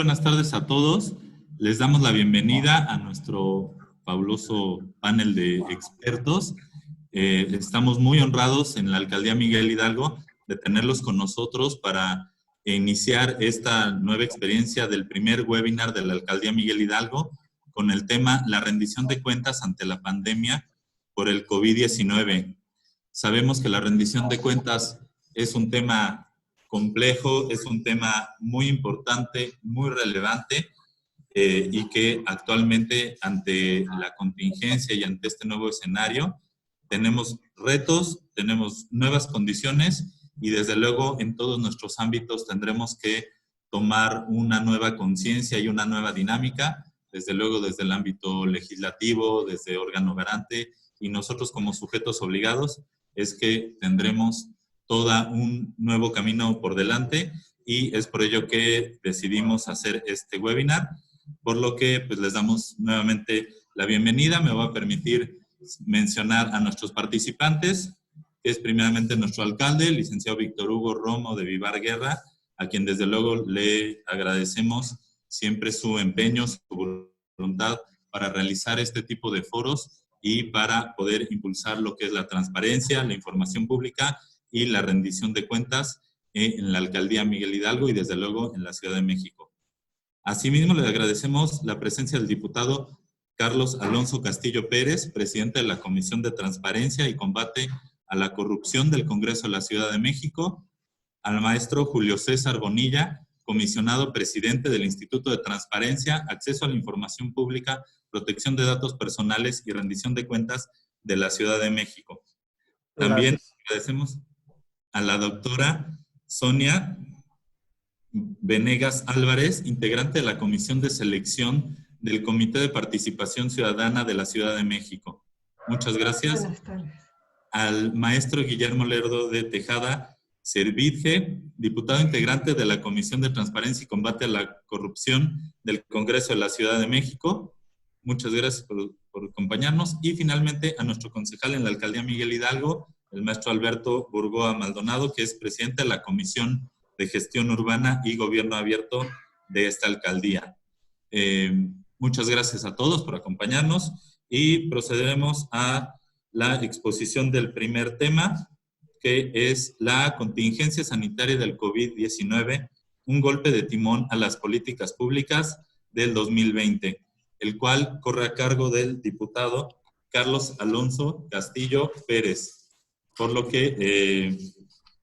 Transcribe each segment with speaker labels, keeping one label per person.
Speaker 1: buenas tardes a todos. Les damos la bienvenida a nuestro fabuloso panel de expertos. Estamos muy honrados en la Alcaldía Miguel Hidalgo de tenerlos con nosotros para iniciar esta nueva experiencia del primer webinar de la Alcaldía Miguel Hidalgo con el tema La rendición de cuentas ante la pandemia por el COVID-19. Sabemos que la rendición de cuentas es un tema complejo, es un tema muy importante, muy relevante y que actualmente ante la contingencia y ante este nuevo escenario tenemos retos, tenemos nuevas condiciones y desde luego en todos nuestros ámbitos tendremos que tomar una nueva conciencia y una nueva dinámica, desde luego desde el ámbito legislativo, desde órgano garante y nosotros como sujetos obligados es que tendremos todo un nuevo camino por delante y es por ello que decidimos hacer este webinar, por lo que pues les damos nuevamente la bienvenida. Me voy a permitir mencionar a nuestros participantes, que es primeramente nuestro alcalde, el licenciado Víctor Hugo Romo de Vivar Guerra, a quien desde luego le agradecemos siempre su empeño, su voluntad para realizar este tipo de foros y para poder impulsar lo que es la transparencia, la información pública y la rendición de cuentas en la Alcaldía Miguel Hidalgo y desde luego en la Ciudad de México. Asimismo, le agradecemos la presencia del diputado Carlos Alonso Castillo Pérez, presidente de la Comisión de Transparencia y Combate a la Corrupción del Congreso de la Ciudad de México, al maestro Julio César Bonilla, comisionado presidente del Instituto de Transparencia, Acceso a la Información Pública, Protección de Datos Personales y Rendición de Cuentas de la Ciudad de México. También agradecemos a la doctora Sonia Venegas Álvarez, integrante de la Comisión de Selección del Comité de Participación Ciudadana de la Ciudad de México. Muchas gracias.
Speaker 2: Buenas tardes.
Speaker 1: Al maestro Guillermo Lerdo de Tejada Servidje, diputado integrante de la Comisión de Transparencia y Combate a la Corrupción del Congreso de la Ciudad de México. Muchas gracias por acompañarnos. Y finalmente a nuestro concejal en la Alcaldía Miguel Hidalgo, el maestro Alberto Burgoa Maldonado, que es presidente de la Comisión de Gestión Urbana y Gobierno Abierto de esta alcaldía. Muchas gracias a todos por acompañarnos y procederemos a la exposición del primer tema, que es la contingencia sanitaria del COVID-19, un golpe de timón a las políticas públicas del 2020, el cual corre a cargo del diputado Carlos Alonso Castillo Pérez, por lo que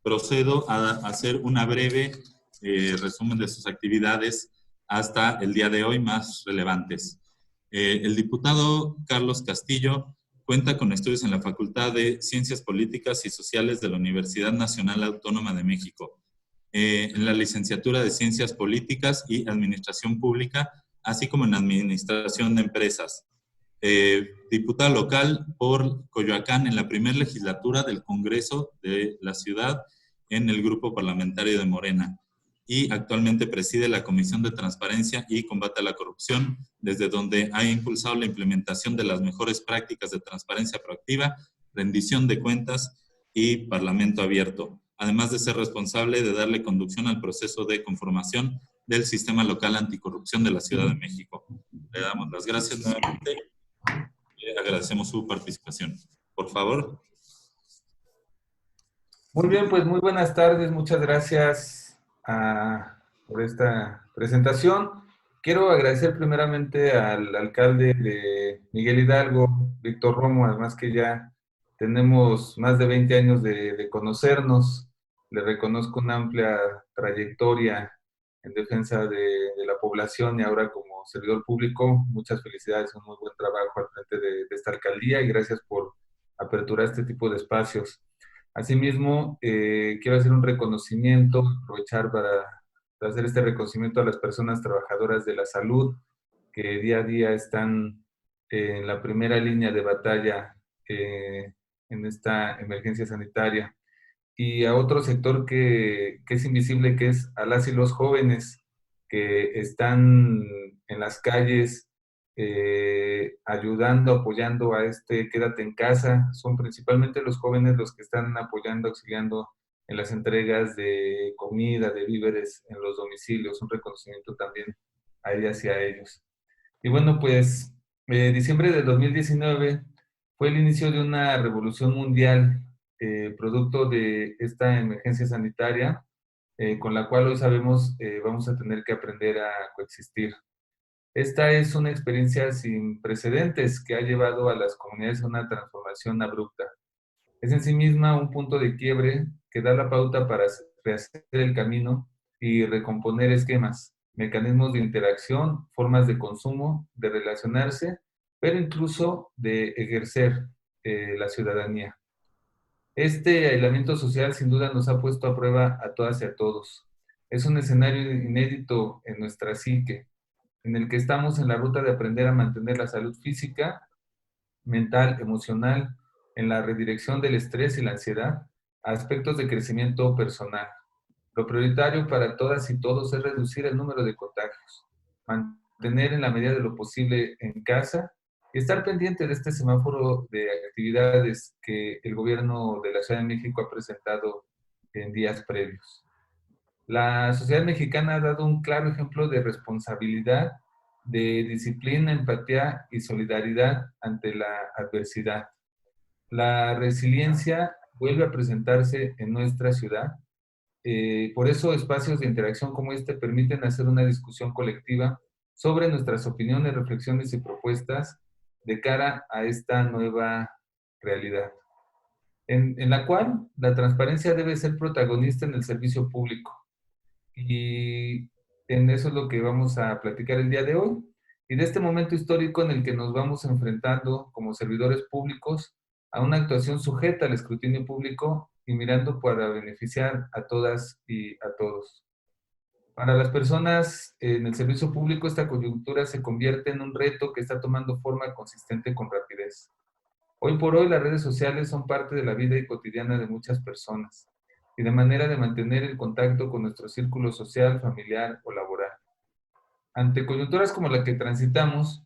Speaker 1: procedo a hacer una breve resumen de sus actividades hasta el día de hoy más relevantes. El diputado Carlos Castillo cuenta con estudios en la Facultad de Ciencias Políticas y Sociales de la Universidad Nacional Autónoma de México, en la licenciatura de Ciencias Políticas y Administración Pública, así como en Administración de Empresas. Diputado local por Coyoacán en la primera legislatura del Congreso de la Ciudad en el Grupo Parlamentario de Morena y actualmente preside la Comisión de Transparencia y Combate a la Corrupción, desde donde ha impulsado la implementación de las mejores prácticas de transparencia proactiva, rendición de cuentas y parlamento abierto, además de ser responsable de darle conducción al proceso de conformación del Sistema Local Anticorrupción de la Ciudad de México. Le damos las gracias nuevamente. Agradecemos su participación. Por favor.
Speaker 3: Muy bien, pues muy buenas tardes. Muchas gracias por esta presentación. Quiero agradecer primeramente al alcalde de Miguel Hidalgo, Víctor Romo, además que ya tenemos más de 20 años de conocernos. Le reconozco una amplia trayectoria en defensa de la población y ahora como servidor público. Muchas felicidades, un muy buen trabajo al frente de esta alcaldía y gracias por aperturar este tipo de espacios. Asimismo, quiero hacer un reconocimiento, aprovechar para hacer este reconocimiento a las personas trabajadoras de la salud que día a día están en la primera línea de batalla en esta emergencia sanitaria. Y a otro sector que es invisible, que es a las y los jóvenes que están en las calles ayudando, apoyando a este quédate en casa. Son principalmente los jóvenes los que están apoyando, auxiliando en las entregas de comida, de víveres en los domicilios. Un reconocimiento también ahí hacia ellos. Y bueno, pues diciembre de 2019 fue el inicio de una revolución mundial, producto de esta emergencia sanitaria, con la cual hoy sabemos vamos a tener que aprender a coexistir. Esta es una experiencia sin precedentes que ha llevado a las comunidades a una transformación abrupta. Es en sí misma un punto de quiebre que da la pauta para rehacer el camino y recomponer esquemas, mecanismos de interacción, formas de consumo, de relacionarse, pero incluso de ejercer la ciudadanía. Este aislamiento social sin duda nos ha puesto a prueba a todas y a todos. Es un escenario inédito en nuestra psique, en el que estamos en la ruta de aprender a mantener la salud física, mental, emocional, en la redirección del estrés y la ansiedad a aspectos de crecimiento personal. Lo prioritario para todas y todos es reducir el número de contagios, mantener en la medida de lo posible en casa y estar pendiente de este semáforo de actividades que el gobierno de la Ciudad de México ha presentado en días previos. La sociedad mexicana ha dado un claro ejemplo de responsabilidad, de disciplina, empatía y solidaridad ante la adversidad. La resiliencia vuelve a presentarse en nuestra ciudad. Por eso espacios de interacción como este permiten hacer una discusión colectiva sobre nuestras opiniones, reflexiones y propuestas de cara a esta nueva realidad, en la cual la transparencia debe ser protagonista en el servicio público. Y en eso es lo que vamos a platicar el día de hoy. Y de este momento histórico en el que nos vamos enfrentando como servidores públicos a una actuación sujeta al escrutinio público y mirando para beneficiar a todas y a todos. Para las personas en el servicio público, esta coyuntura se convierte en un reto que está tomando forma consistente con rapidez. Hoy por hoy las redes sociales son parte de la vida cotidiana de muchas personas y de manera de mantener el contacto con nuestro círculo social, familiar o laboral. Ante coyunturas como la que transitamos,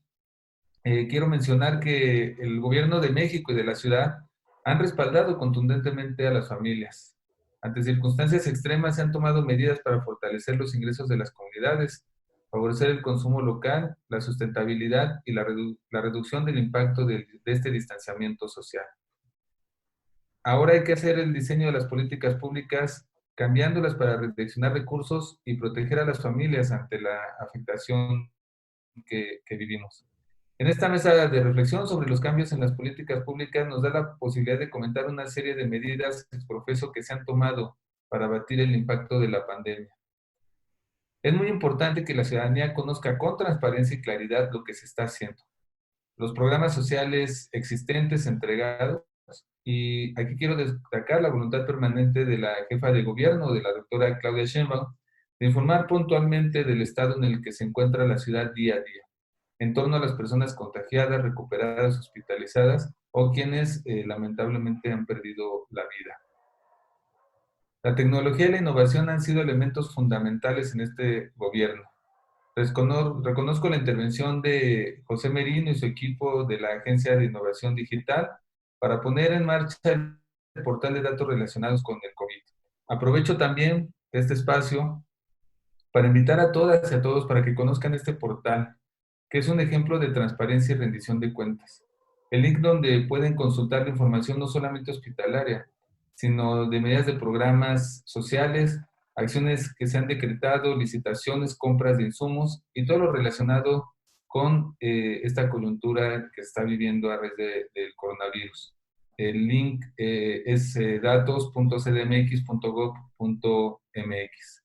Speaker 3: quiero mencionar que el gobierno de México y de la ciudad han respaldado contundentemente a las familias. Ante circunstancias extremas se han tomado medidas para fortalecer los ingresos de las comunidades, favorecer el consumo local, la sustentabilidad y la reducción del impacto de este distanciamiento social. Ahora hay que hacer el diseño de las políticas públicas, cambiándolas para redireccionar recursos y proteger a las familias ante la afectación que vivimos. En esta mesa de reflexión sobre los cambios en las políticas públicas nos da la posibilidad de comentar una serie de medidas exprofeso que se han tomado para abatir el impacto de la pandemia. Es muy importante que la ciudadanía conozca con transparencia y claridad lo que se está haciendo, los programas sociales existentes entregados, y aquí quiero destacar la voluntad permanente de la jefa de gobierno, de la doctora Claudia Sheinbaum, de informar puntualmente del estado en el que se encuentra la ciudad día a día, en torno a las personas contagiadas, recuperadas, hospitalizadas o quienes lamentablemente han perdido la vida. La tecnología y la innovación han sido elementos fundamentales en este gobierno. Reconozco la intervención de José Merino y su equipo de la Agencia de Innovación Digital para poner en marcha el portal de datos relacionados con el COVID. Aprovecho también este espacio para invitar a todas y a todos para que conozcan este portal, que es un ejemplo de transparencia y rendición de cuentas. El link donde pueden consultar la información no solamente hospitalaria, sino de medidas de programas sociales, acciones que se han decretado, licitaciones, compras de insumos y todo lo relacionado con esta coyuntura que está viviendo a raíz del coronavirus. El link es datos.cdmx.gov.mx.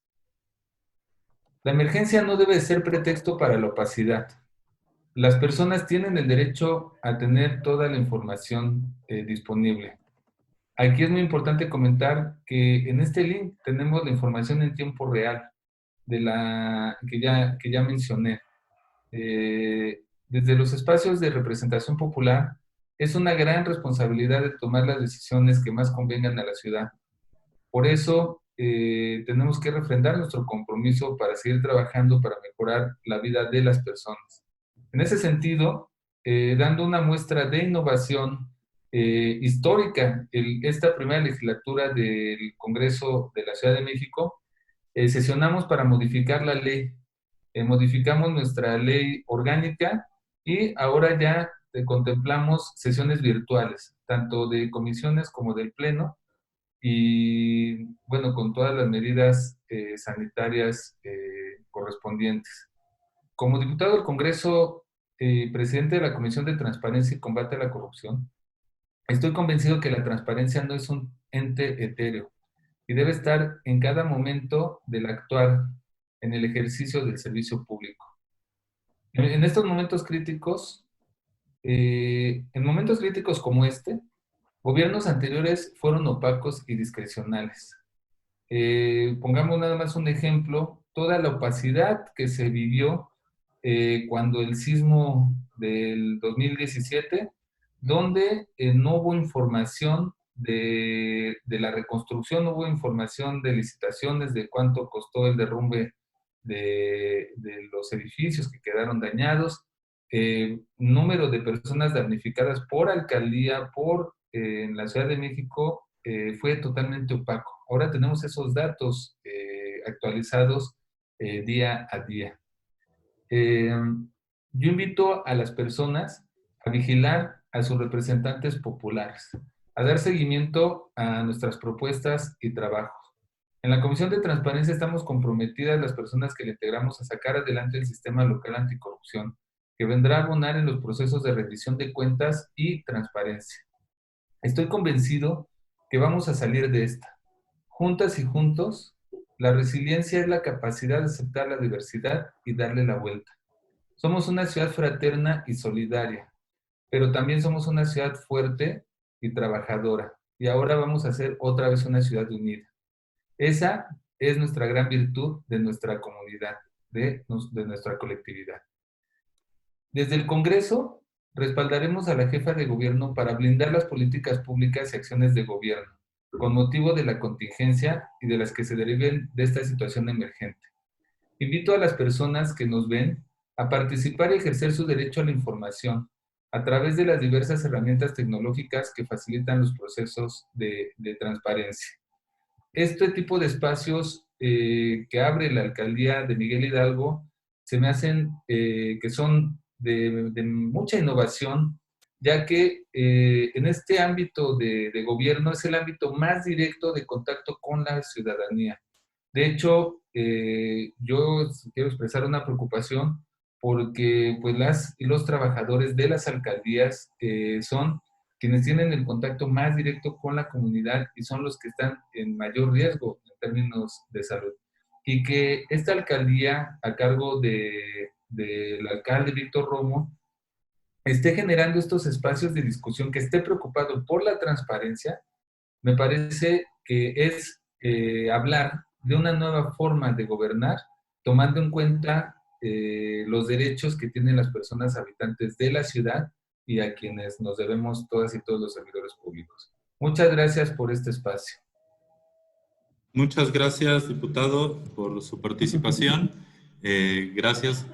Speaker 3: La emergencia no debe ser pretexto para la opacidad. Las personas tienen el derecho a tener toda la información disponible. Aquí es muy importante comentar que en este link tenemos la información en tiempo real de la que ya mencioné. Desde los espacios de representación popular, es una gran responsabilidad de tomar las decisiones que más convengan a la ciudad. Por eso, tenemos que refrendar nuestro compromiso para seguir trabajando para mejorar la vida de las personas. En ese sentido, dando una muestra de innovación histórica, esta primera legislatura del Congreso de la Ciudad de México, sesionamos para modificar la ley Modificamos nuestra ley orgánica y ahora ya contemplamos sesiones virtuales, tanto de comisiones como del Pleno, y bueno, con todas las medidas sanitarias correspondientes. Como diputado del Congreso, presidente de la Comisión de Transparencia y Combate a la Corrupción, estoy convencido que la transparencia no es un ente etéreo y debe estar en cada momento del actuar en el ejercicio del servicio público. En estos momentos críticos, en momentos críticos como este, gobiernos anteriores fueron opacos y discrecionales. Pongamos nada más un ejemplo, toda la opacidad que se vivió cuando el sismo del 2017, donde no hubo información de la reconstrucción, no hubo información de licitaciones, de cuánto costó el derrumbe de los edificios que quedaron dañados, número de personas damnificadas por alcaldía, en la Ciudad de México, fue totalmente opaco. Ahora tenemos esos datos actualizados día a día. Yo invito a las personas a vigilar a sus representantes populares, a dar seguimiento a nuestras propuestas y trabajos. En la Comisión de Transparencia estamos comprometidas las personas que le integramos a sacar adelante el sistema local anticorrupción, que vendrá a abonar en los procesos de rendición de cuentas y transparencia. Estoy convencido que vamos a salir de esta. Juntas y juntos, la resiliencia es la capacidad de aceptar la diversidad y darle la vuelta. Somos una ciudad fraterna y solidaria, pero también somos una ciudad fuerte y trabajadora. Y ahora vamos a ser otra vez una ciudad unida. Esa es nuestra gran virtud de nuestra comunidad, de nuestra colectividad. Desde el Congreso, respaldaremos a la jefa de gobierno para blindar las políticas públicas y acciones de gobierno, con motivo de la contingencia y de las que se deriven de esta situación emergente. Invito a las personas que nos ven a participar y ejercer su derecho a la información a través de las diversas herramientas tecnológicas que facilitan los procesos de transparencia. Este tipo de espacios que abre la alcaldía de Miguel Hidalgo se me hacen que son de mucha innovación, ya que en este ámbito de gobierno es el ámbito más directo de contacto con la ciudadanía. De hecho, yo quiero expresar una preocupación porque pues, las y los trabajadores de las alcaldías son quienes tienen el contacto más directo con la comunidad y son los que están en mayor riesgo en términos de salud. Y que esta alcaldía, a cargo del alcalde Víctor Romo, esté generando estos espacios de discusión, que esté preocupado por la transparencia, me parece que es hablar de una nueva forma de gobernar, tomando en cuenta los derechos que tienen las personas habitantes de la ciudad y a quienes nos debemos todas y todos los servidores públicos. Muchas gracias por este espacio.
Speaker 1: Muchas gracias, diputado, por su participación. Gracias.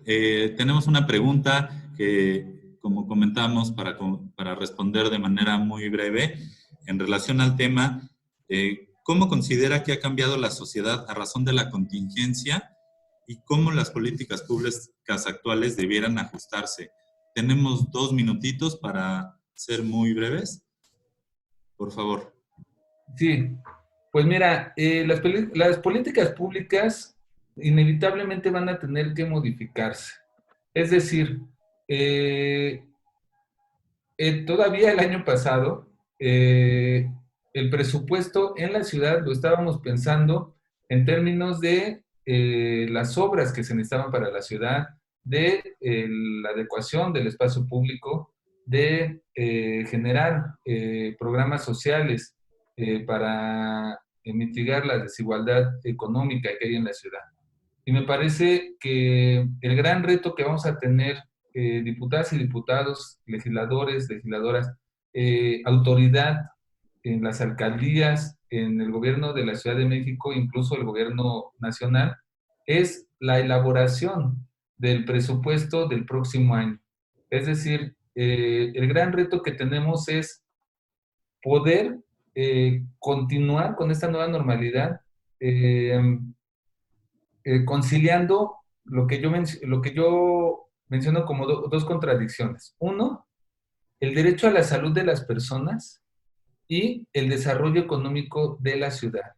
Speaker 1: Tenemos una pregunta que, como comentamos, para responder de manera muy breve, en relación al tema, ¿cómo considera que ha cambiado la sociedad a razón de la contingencia y cómo las políticas públicas actuales debieran ajustarse? Tenemos 2 minutitos para ser muy breves. Por favor.
Speaker 3: Sí, pues mira, las políticas públicas inevitablemente van a tener que modificarse. Es decir, todavía el año pasado, el presupuesto en la ciudad lo estábamos pensando en términos de las obras que se necesitaban para la ciudad, de la adecuación del espacio público, de generar programas sociales para mitigar la desigualdad económica que hay en la ciudad. Y me parece que el gran reto que vamos a tener diputadas y diputados, legisladores, legisladoras, autoridad en las alcaldías, en el gobierno de la Ciudad de México, incluso el gobierno nacional, es la elaboración del presupuesto del próximo año. Es decir, el gran reto que tenemos es poder continuar con esta nueva normalidad, conciliando lo que yo menciono como dos contradicciones. Uno, el derecho a la salud de las personas y el desarrollo económico de la ciudad.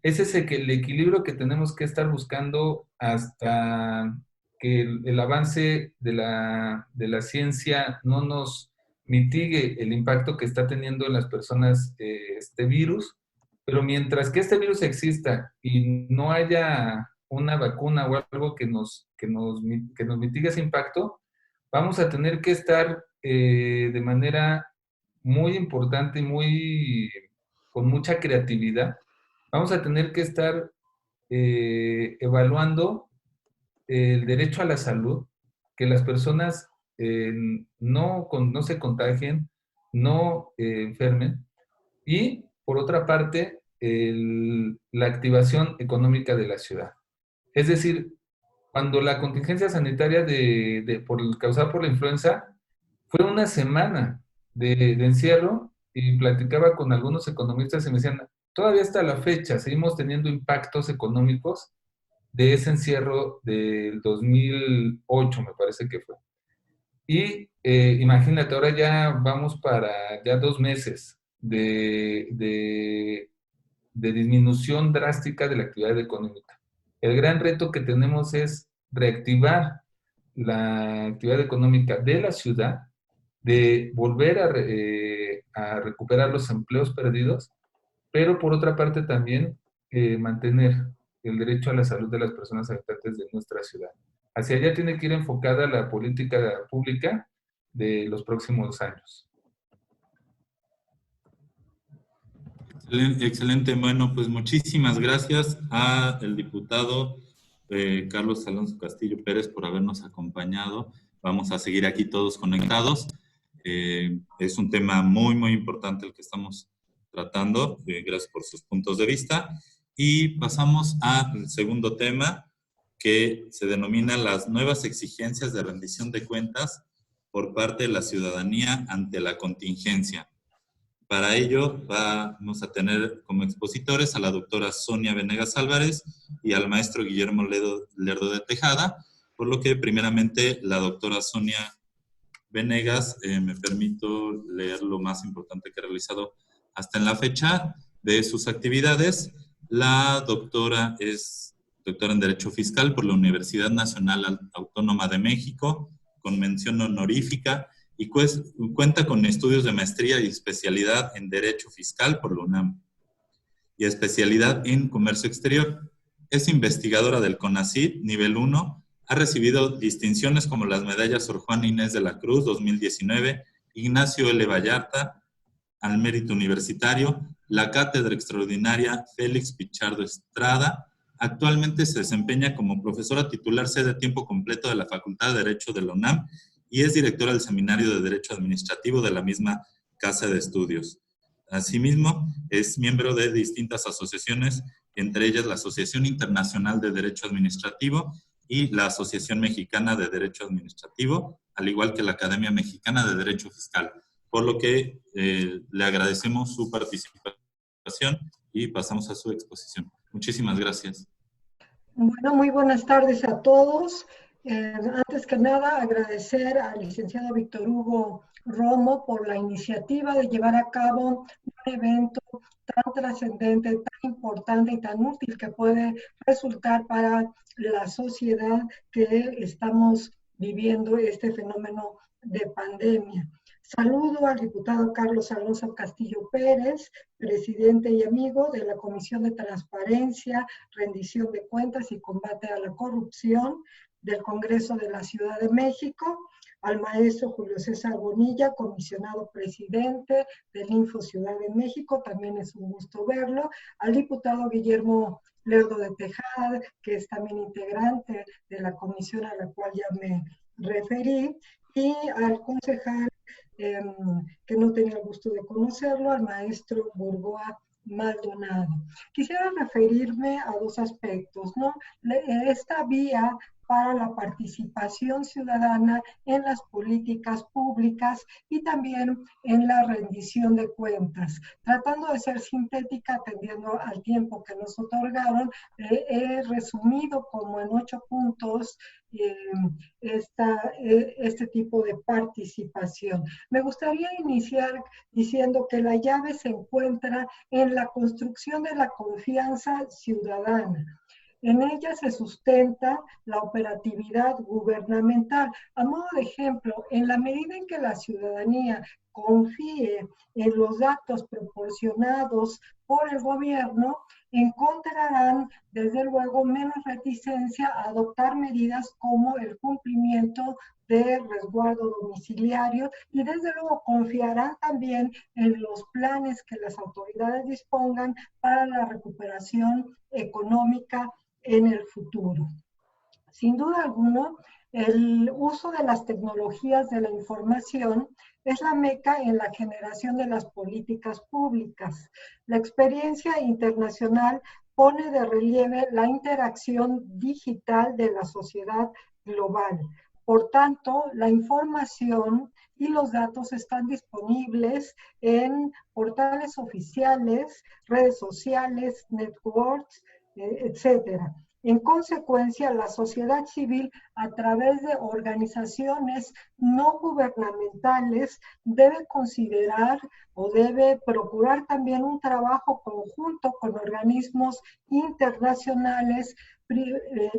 Speaker 3: Ese es el equilibrio que tenemos que estar buscando hasta que el avance de la ciencia no nos mitigue el impacto que está teniendo en las personas este virus. Pero mientras que este virus exista y no haya una vacuna o algo que nos mitigue ese impacto, vamos a tener que estar de manera muy importante y con mucha creatividad. Vamos a tener que estar evaluando el derecho a la salud, que las personas no se contagien, no enfermen, y por otra parte, la activación económica de la ciudad. Es decir, cuando la contingencia sanitaria causada por la influenza fue una semana de encierro, y platicaba con algunos economistas y me decían, todavía hasta la fecha seguimos teniendo impactos económicos de ese encierro del 2008, me parece que fue. Y imagínate, ahora ya vamos para ya 2 meses de disminución drástica de la actividad económica. El gran reto que tenemos es reactivar la actividad económica de la ciudad, de volver a recuperar los empleos perdidos, pero por otra parte también mantener el derecho a la salud de las personas habitantes de nuestra ciudad. Hacia allá tiene que ir enfocada la política pública de los próximos años.
Speaker 1: Excelente, bueno, pues muchísimas gracias al diputado Carlos Alonso Castillo Pérez por habernos acompañado. Vamos a seguir aquí todos conectados. Es un tema muy, muy importante el que estamos tratando. Gracias por sus puntos de vista. Y pasamos al segundo tema, que se denomina las nuevas exigencias de rendición de cuentas por parte de la ciudadanía ante la contingencia. Para ello vamos a tener como expositores a la doctora Sonia Venegas Álvarez y al maestro Guillermo Lerdo de Tejada, por lo que primeramente la doctora Sonia Venegas, me permito leer lo más importante que ha realizado hasta en la fecha de sus actividades. La doctora es doctora en Derecho Fiscal por la Universidad Nacional Autónoma de México, con mención honorífica, y cuenta con estudios de maestría y especialidad en Derecho Fiscal por la UNAM y especialidad en Comercio Exterior. Es investigadora del CONACYT nivel 1, ha recibido distinciones como las medallas Sor Juana Inés de la Cruz 2019, Ignacio L. Vallarta al Mérito Universitario, la Cátedra Extraordinaria Félix Pichardo Estrada. Actualmente se desempeña como profesora titular sede a tiempo completo de la Facultad de Derecho de la UNAM y es directora del Seminario de Derecho Administrativo de la misma Casa de Estudios. Asimismo, es miembro de distintas asociaciones, entre ellas la Asociación Internacional de Derecho Administrativo y la Asociación Mexicana de Derecho Administrativo, al igual que la Academia Mexicana de Derecho Fiscal, por lo que le agradecemos su participación y pasamos a su exposición. Muchísimas gracias.
Speaker 2: Bueno, muy buenas tardes a todos. Antes que nada, agradecer al licenciado Víctor Hugo Romo por la iniciativa de llevar a cabo un evento tan trascendente, tan importante y tan útil que puede resultar para la sociedad que estamos viviendo este fenómeno de pandemia. Saludo al diputado Carlos Alonso Castillo Pérez, presidente y amigo de la Comisión de Transparencia, Rendición de Cuentas y Combate a la Corrupción del Congreso de la Ciudad de México, al maestro Julio César Bonilla, comisionado presidente del Info Ciudad de México, también es un gusto verlo, al diputado Guillermo Lerdo de Tejada, que es también integrante de la comisión a la cual ya me referí, y al concejal que no tenía el gusto de conocerlo, al maestro Burgoa Maldonado. Quisiera referirme a dos aspectos, ¿no? Esta vía para la participación ciudadana en las políticas públicas y también en la rendición de cuentas. Tratando de ser sintética, atendiendo al tiempo que nos otorgaron, he resumido como en 8 puntos este tipo de participación. Me gustaría iniciar diciendo que la llave se encuentra en la construcción de la confianza ciudadana. En ella se sustenta la operatividad gubernamental. A modo de ejemplo, en la medida en que la ciudadanía confíe en los datos proporcionados por el gobierno, encontrarán desde luego menos reticencia a adoptar medidas como el cumplimiento de resguardo domiciliario y desde luego confiarán también en los planes que las autoridades dispongan para la recuperación económica en el futuro. Sin duda alguna, el uso de las tecnologías de la información es la meca en la generación de las políticas públicas. La experiencia internacional pone de relieve la interacción digital de la sociedad global. Por tanto, la información y los datos están disponibles en portales oficiales, redes sociales, networks, etcétera. En consecuencia, la sociedad civil, a través de organizaciones no gubernamentales, debe considerar o debe procurar también un trabajo conjunto con organismos internacionales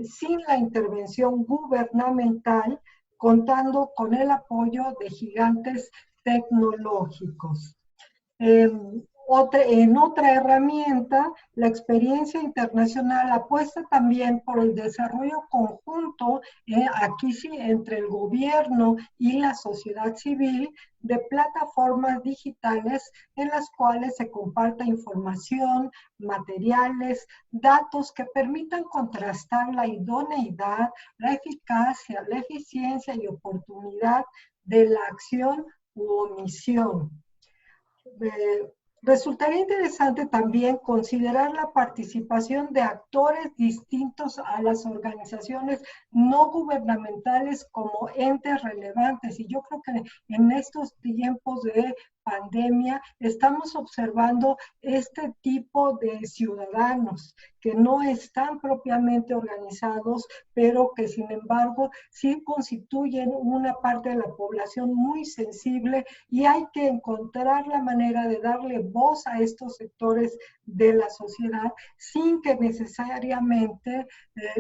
Speaker 2: sin la intervención gubernamental, contando con el apoyo de gigantes tecnológicos. En otra herramienta, la experiencia internacional apuesta también por el desarrollo conjunto, aquí sí, entre el gobierno y la sociedad civil, de plataformas digitales en las cuales se comparta información, materiales, datos que permitan contrastar la idoneidad, la eficacia, la eficiencia y oportunidad de la acción u omisión. Resultaría interesante también considerar la participación de actores distintos a las organizaciones no gubernamentales como entes relevantes. Y yo creo que en estos tiempos de pandemia estamos observando este tipo de ciudadanos que no están propiamente organizados, pero que sin embargo sí constituyen una parte de la población muy sensible, y hay que encontrar la manera de darle voz a estos sectores de la sociedad sin que necesariamente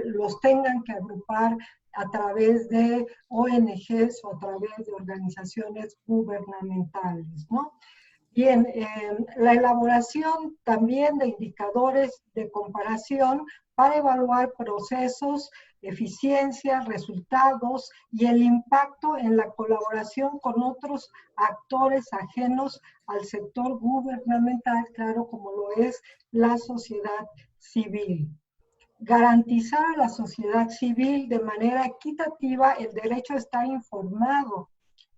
Speaker 2: los tengan que agrupar a través de ONGs o a través de organizaciones gubernamentales, ¿no? Bien, la elaboración también de indicadores de comparación para evaluar procesos, eficiencia, resultados y el impacto en la colaboración con otros actores ajenos al sector gubernamental, claro, como lo es la sociedad civil. Garantizar a la sociedad civil de manera equitativa el derecho a estar informado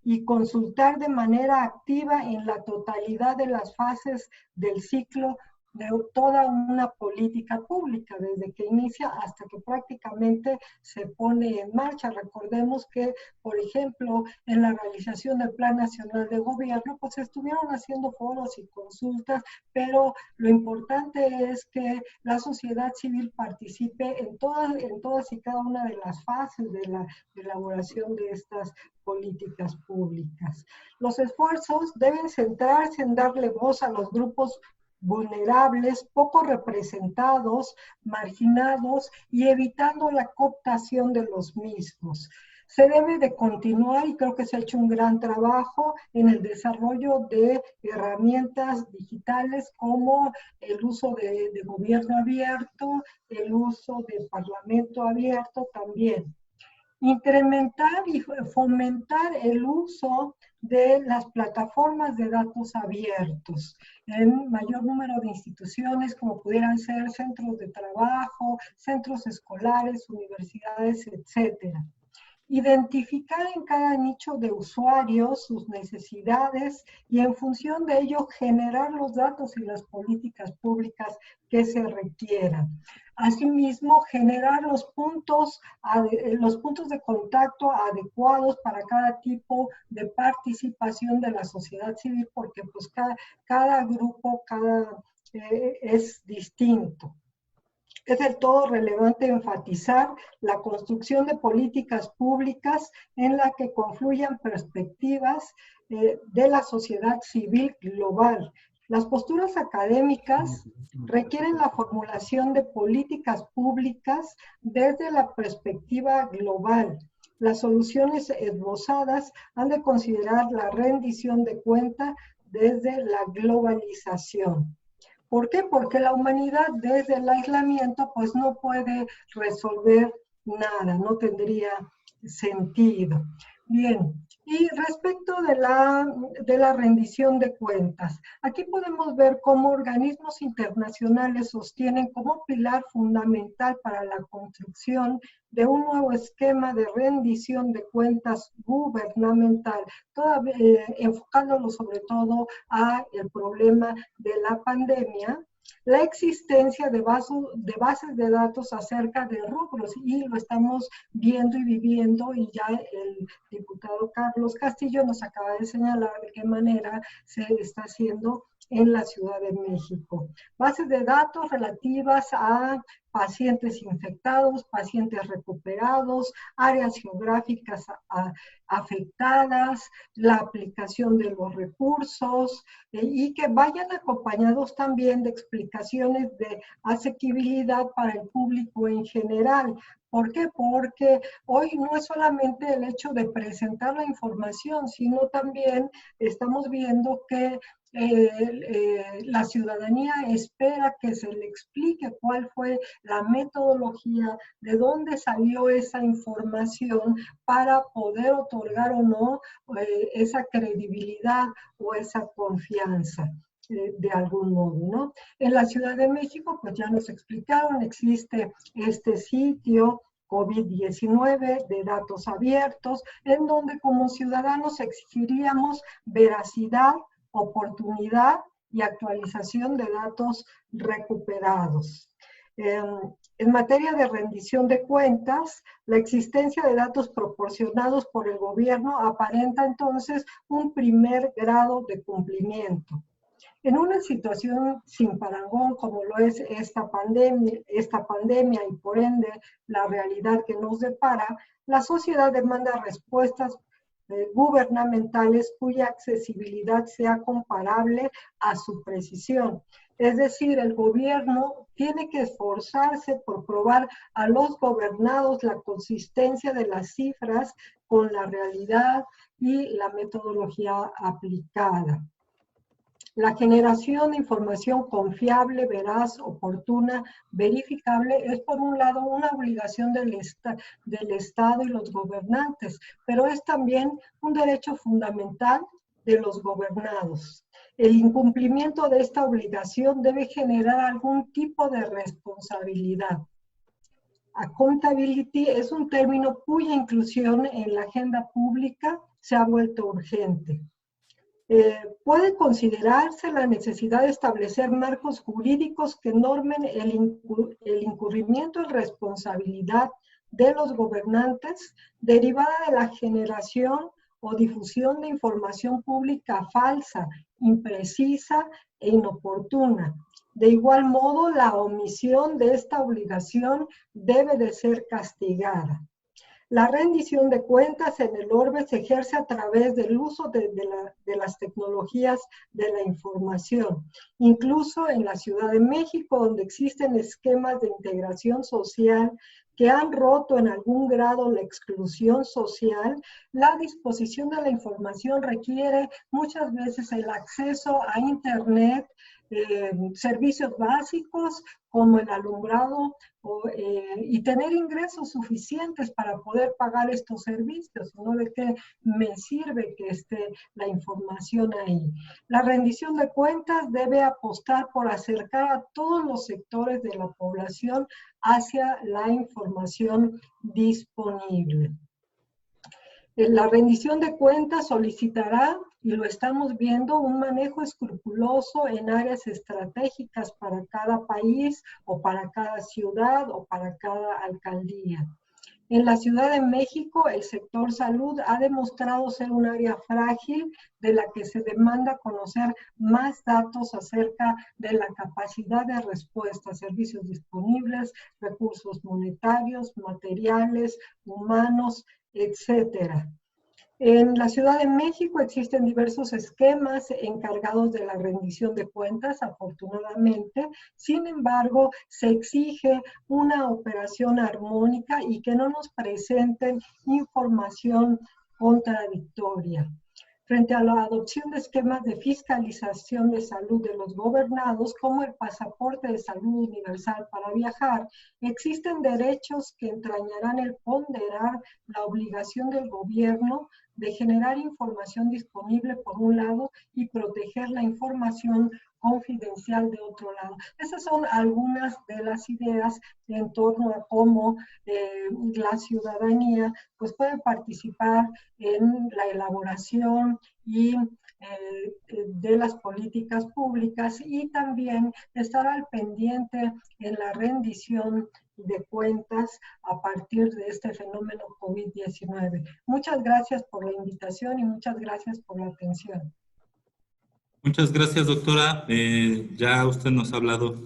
Speaker 2: y consultar de manera activa en la totalidad de las fases del ciclo de toda una política pública, desde que inicia hasta que prácticamente se pone en marcha. Recordemos que, por ejemplo, en la realización del Plan Nacional de Gobierno, pues estuvieron haciendo foros y consultas, pero lo importante es que la sociedad civil participe en todas y cada una de las fases de la elaboración de estas políticas públicas. Los esfuerzos deben centrarse en darle voz a los grupos vulnerables, poco representados, marginados y evitando la cooptación de los mismos. Se debe de continuar, y creo que se ha hecho un gran trabajo en el desarrollo de herramientas digitales como el uso de gobierno abierto, el uso de parlamento abierto también. Incrementar y fomentar el uso de las plataformas de datos abiertos en mayor número de instituciones, como pudieran ser centros de trabajo, centros escolares, universidades, etcétera. Identificar en cada nicho de usuarios sus necesidades y en función de ello generar los datos y las políticas públicas que se requieran. Asimismo, generar los puntos de contacto adecuados para cada tipo de participación de la sociedad civil, porque pues cada grupo es distinto. Es del todo relevante enfatizar la construcción de políticas públicas en la que confluyan perspectivas de la sociedad civil global. Las posturas académicas requieren la formulación de políticas públicas desde la perspectiva global. Las soluciones esbozadas han de considerar la rendición de cuentas desde la globalización. ¿Por qué? Porque la humanidad desde el aislamiento pues no puede resolver nada, no tendría sentido. Bien, y respecto de la rendición de cuentas, aquí podemos ver cómo organismos internacionales sostienen como pilar fundamental para la construcción de un nuevo esquema de rendición de cuentas gubernamental, enfocándolo sobre todo al problema de la pandemia, la existencia de bases de datos acerca de rubros, y lo estamos viendo y viviendo, y ya el diputado Carlos Castillo nos acaba de señalar de qué manera se está haciendo en la Ciudad de México. Bases de datos relativas a pacientes infectados, pacientes recuperados, áreas geográficas afectadas, la aplicación de los recursos, y que vayan acompañados también de explicaciones de asequibilidad para el público en general. ¿Por qué? Porque hoy no es solamente el hecho de presentar la información, sino también estamos viendo que la ciudadanía espera que se le explique cuál fue la metodología, de dónde salió esa información para poder otorgar o no esa credibilidad o esa confianza. De algún modo, ¿no? En la Ciudad de México, pues ya nos explicaron, existe este sitio COVID-19 de datos abiertos, en donde como ciudadanos exigiríamos veracidad, oportunidad y actualización de datos recuperados. En materia de rendición de cuentas, la existencia de datos proporcionados por el gobierno aparenta entonces un primer grado de cumplimiento. En una situación sin parangón como lo es esta pandemia y por ende la realidad que nos depara, la sociedad demanda respuestas gubernamentales cuya accesibilidad sea comparable a su precisión. Es decir, el gobierno tiene que esforzarse por probar a los gobernados la consistencia de las cifras con la realidad y la metodología aplicada. La generación de información confiable, veraz, oportuna, verificable es por un lado una obligación del Estado y los gobernantes, pero es también un derecho fundamental de los gobernados. El incumplimiento de esta obligación debe generar algún tipo de responsabilidad. Accountability es un término cuya inclusión en la agenda pública se ha vuelto urgente. Puede considerarse la necesidad de establecer marcos jurídicos que normen el incurrimiento en responsabilidad de los gobernantes derivada de la generación o difusión de información pública falsa, imprecisa e inoportuna. De igual modo, la omisión de esta obligación debe de ser castigada. La rendición de cuentas en el orbe se ejerce a través del uso de las tecnologías de la información. Incluso en la Ciudad de México, donde existen esquemas de integración social que han roto en algún grado la exclusión social, la disposición de la información requiere muchas veces el acceso a Internet, servicios básicos como el alumbrado y tener ingresos suficientes para poder pagar estos servicios, ¿no? ¿De qué me sirve que esté la información ahí? La rendición de cuentas debe apostar por acercar a todos los sectores de la población hacia la información disponible. La rendición de cuentas solicitará y lo estamos viendo, un manejo escrupuloso en áreas estratégicas para cada país o para cada ciudad o para cada alcaldía. En la Ciudad de México, el sector salud ha demostrado ser un área frágil de la que se demanda conocer más datos acerca de la capacidad de respuesta, servicios disponibles, recursos monetarios, materiales, humanos, etcétera. En la Ciudad de México existen diversos esquemas encargados de la rendición de cuentas, afortunadamente. Sin embargo, se exige una operación armónica y que no nos presenten información contradictoria. Frente a la adopción de esquemas de fiscalización de salud de los gobernados, como el pasaporte de salud universal para viajar, existen derechos que entrañarán el ponderar la obligación del gobierno de generar información disponible por un lado y proteger la información confidencial de otro lado. Esas son algunas de las ideas en torno a cómo la ciudadanía pues, puede participar en la elaboración y de las políticas públicas y también estar al pendiente en la rendición de cuentas a partir de este fenómeno COVID-19. Muchas gracias por la invitación y muchas gracias por la atención.
Speaker 1: Muchas gracias, doctora. Ya usted nos ha hablado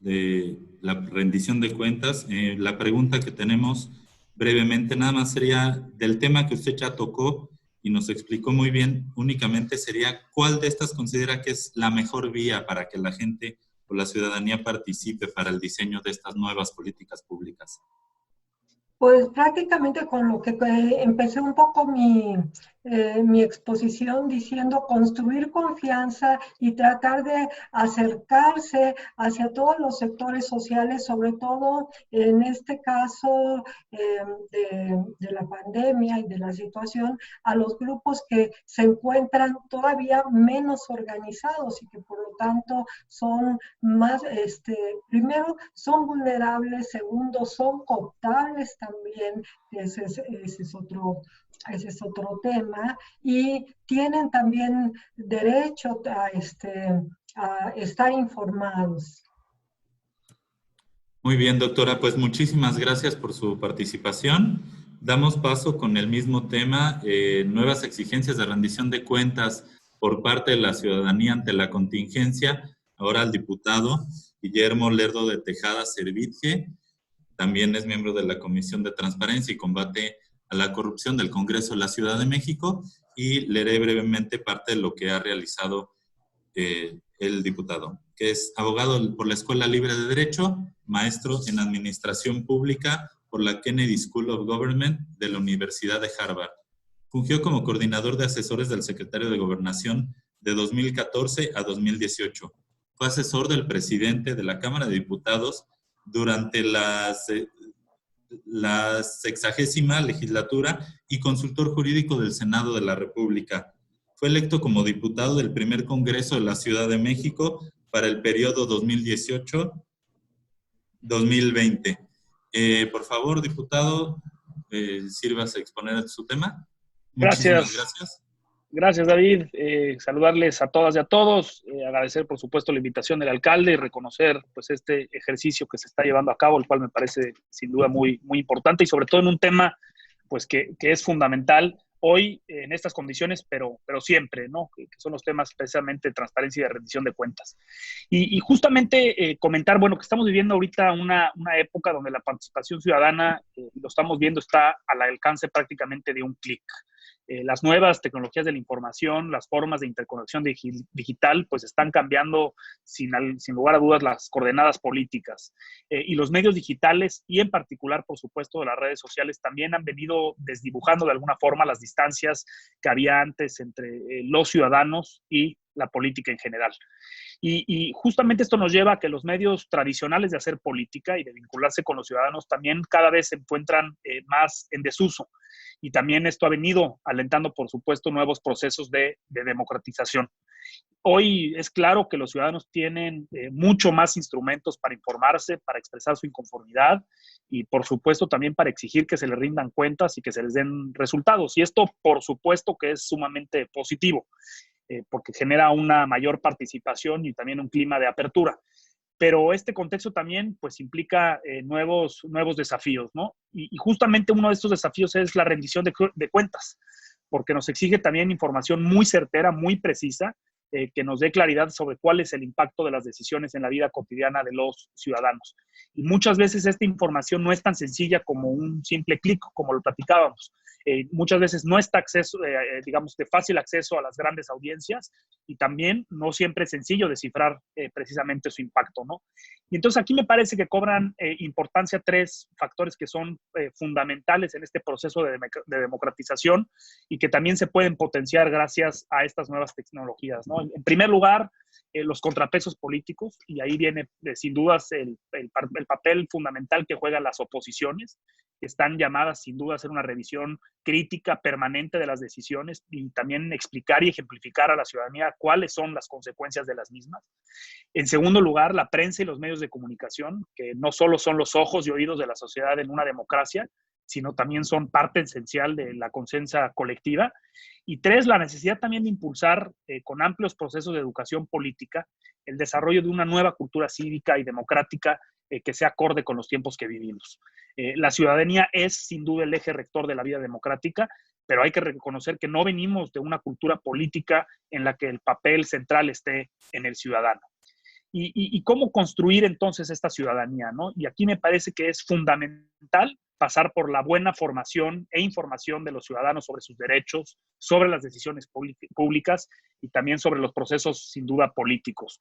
Speaker 1: de la rendición de cuentas. La pregunta que tenemos brevemente nada más sería del tema que usted ya tocó y nos explicó muy bien, únicamente sería ¿cuál de estas considera que es la mejor vía para que la gente o la ciudadanía participe para el diseño de estas nuevas políticas públicas?
Speaker 2: Pues prácticamente con lo que empecé un poco mi exposición diciendo construir confianza y tratar de acercarse hacia todos los sectores sociales, sobre todo en este caso de la pandemia y de la situación, a los grupos que se encuentran todavía menos organizados y que por lo tanto son más, primero son vulnerables, segundo son cooptables también, ese es otro tema, y tienen también derecho a estar informados.
Speaker 1: Muy bien, doctora, pues muchísimas gracias por su participación. Damos paso con el mismo tema, nuevas exigencias de rendición de cuentas por parte de la ciudadanía ante la contingencia. Ahora al diputado Guillermo Lerdo de Tejada Servitje, también es miembro de la Comisión de Transparencia y Combate a la Corrupción del Congreso de la Ciudad de México, y leeré brevemente parte de lo que ha realizado el diputado, que es abogado por la Escuela Libre de Derecho, maestro en Administración Pública por la Kennedy School of Government de la Universidad de Harvard. Fungió como coordinador de asesores del secretario de Gobernación de 2014 a 2018. Fue asesor del presidente de la Cámara de Diputados durante la 60ª legislatura y consultor jurídico del Senado de la República. Fue electo como diputado del primer Congreso de la Ciudad de México para el periodo 2018-2020. Por favor, diputado, sírvase a exponer su tema. Muchísimas gracias.
Speaker 4: Gracias, David. Saludarles a todas y a todos, agradecer por supuesto la invitación del alcalde y reconocer pues este ejercicio que se está llevando a cabo, el cual me parece sin duda muy, muy importante y sobre todo en un tema pues que es fundamental hoy en estas condiciones, pero siempre, ¿no? Que son los temas precisamente de transparencia y de rendición de cuentas. Y justamente comentar, bueno, que estamos viviendo ahorita una época donde la participación ciudadana, lo estamos viendo, está al alcance prácticamente de un clic. Las nuevas tecnologías de la información, las formas de interconexión digital, pues están cambiando sin lugar a dudas las coordenadas políticas. Y los medios digitales y en particular, por supuesto, las redes sociales también han venido desdibujando de alguna forma las distancias que había antes entre los ciudadanos y la política en general. Y justamente esto nos lleva a que los medios tradicionales de hacer política y de vincularse con los ciudadanos también cada vez se encuentran más en desuso. Y también esto ha venido alentando, por supuesto, nuevos procesos de democratización. Hoy es claro que los ciudadanos tienen mucho más instrumentos para informarse, para expresar su inconformidad y, por supuesto, también para exigir que se les rindan cuentas y que se les den resultados. Y esto, por supuesto, que es sumamente positivo, porque genera una mayor participación y también un clima de apertura. Pero este contexto también pues implica nuevos desafíos, ¿no? Y justamente uno de estos desafíos es la rendición de cuentas, porque nos exige también información muy certera, muy precisa, que nos dé claridad sobre cuál es el impacto de las decisiones en la vida cotidiana de los ciudadanos. Y muchas veces esta información no es tan sencilla como un simple clic, como lo platicábamos. Muchas veces no está digamos, de fácil acceso a las grandes audiencias y también no siempre es sencillo descifrar precisamente su impacto, ¿no? Y entonces aquí me parece que cobran importancia tres factores que son fundamentales en este proceso de democratización y que también se pueden potenciar gracias a estas nuevas tecnologías, ¿no? En primer lugar, los contrapesos políticos, y ahí viene sin dudas el papel fundamental que juegan las oposiciones, que están llamadas sin duda a hacer una revisión crítica permanente de las decisiones y también explicar y ejemplificar a la ciudadanía cuáles son las consecuencias de las mismas. En segundo lugar, la prensa y los medios de comunicación, que no solo son los ojos y oídos de la sociedad en una democracia, sino también son parte esencial de la conciencia colectiva. Y tres, la necesidad también de impulsar con amplios procesos de educación política el desarrollo de una nueva cultura cívica y democrática que sea acorde con los tiempos que vivimos. La ciudadanía es sin duda el eje rector de la vida democrática, pero hay que reconocer que no venimos de una cultura política en la que el papel central esté en el ciudadano. ¿Y cómo construir entonces esta ciudadanía, ¿no? Y aquí me parece que es fundamental pasar por la buena formación e información de los ciudadanos sobre sus derechos, sobre las decisiones públicas y también sobre los procesos, sin duda, políticos.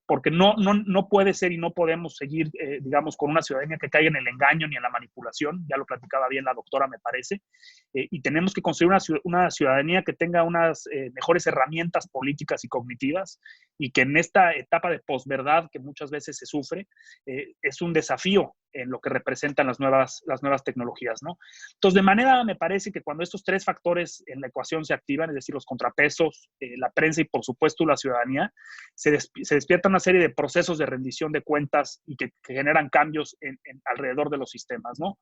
Speaker 4: Porque no puede ser y no podemos seguir, digamos, con una ciudadanía que caiga en el engaño ni en la manipulación, ya lo platicaba bien la doctora, me parece, y tenemos que construir una ciudadanía que tenga unas mejores herramientas políticas y cognitivas y que en esta etapa de posverdad que muchas veces se sufre, es un desafío en lo que representan las nuevas tecnologías, ¿no? Entonces, de manera, me parece que cuando estos tres factores en la ecuación se activan, es decir, los contrapesos, la prensa y, por supuesto, la ciudadanía, se despierta una serie de procesos de rendición de cuentas y que generan cambios alrededor de los sistemas, ¿no?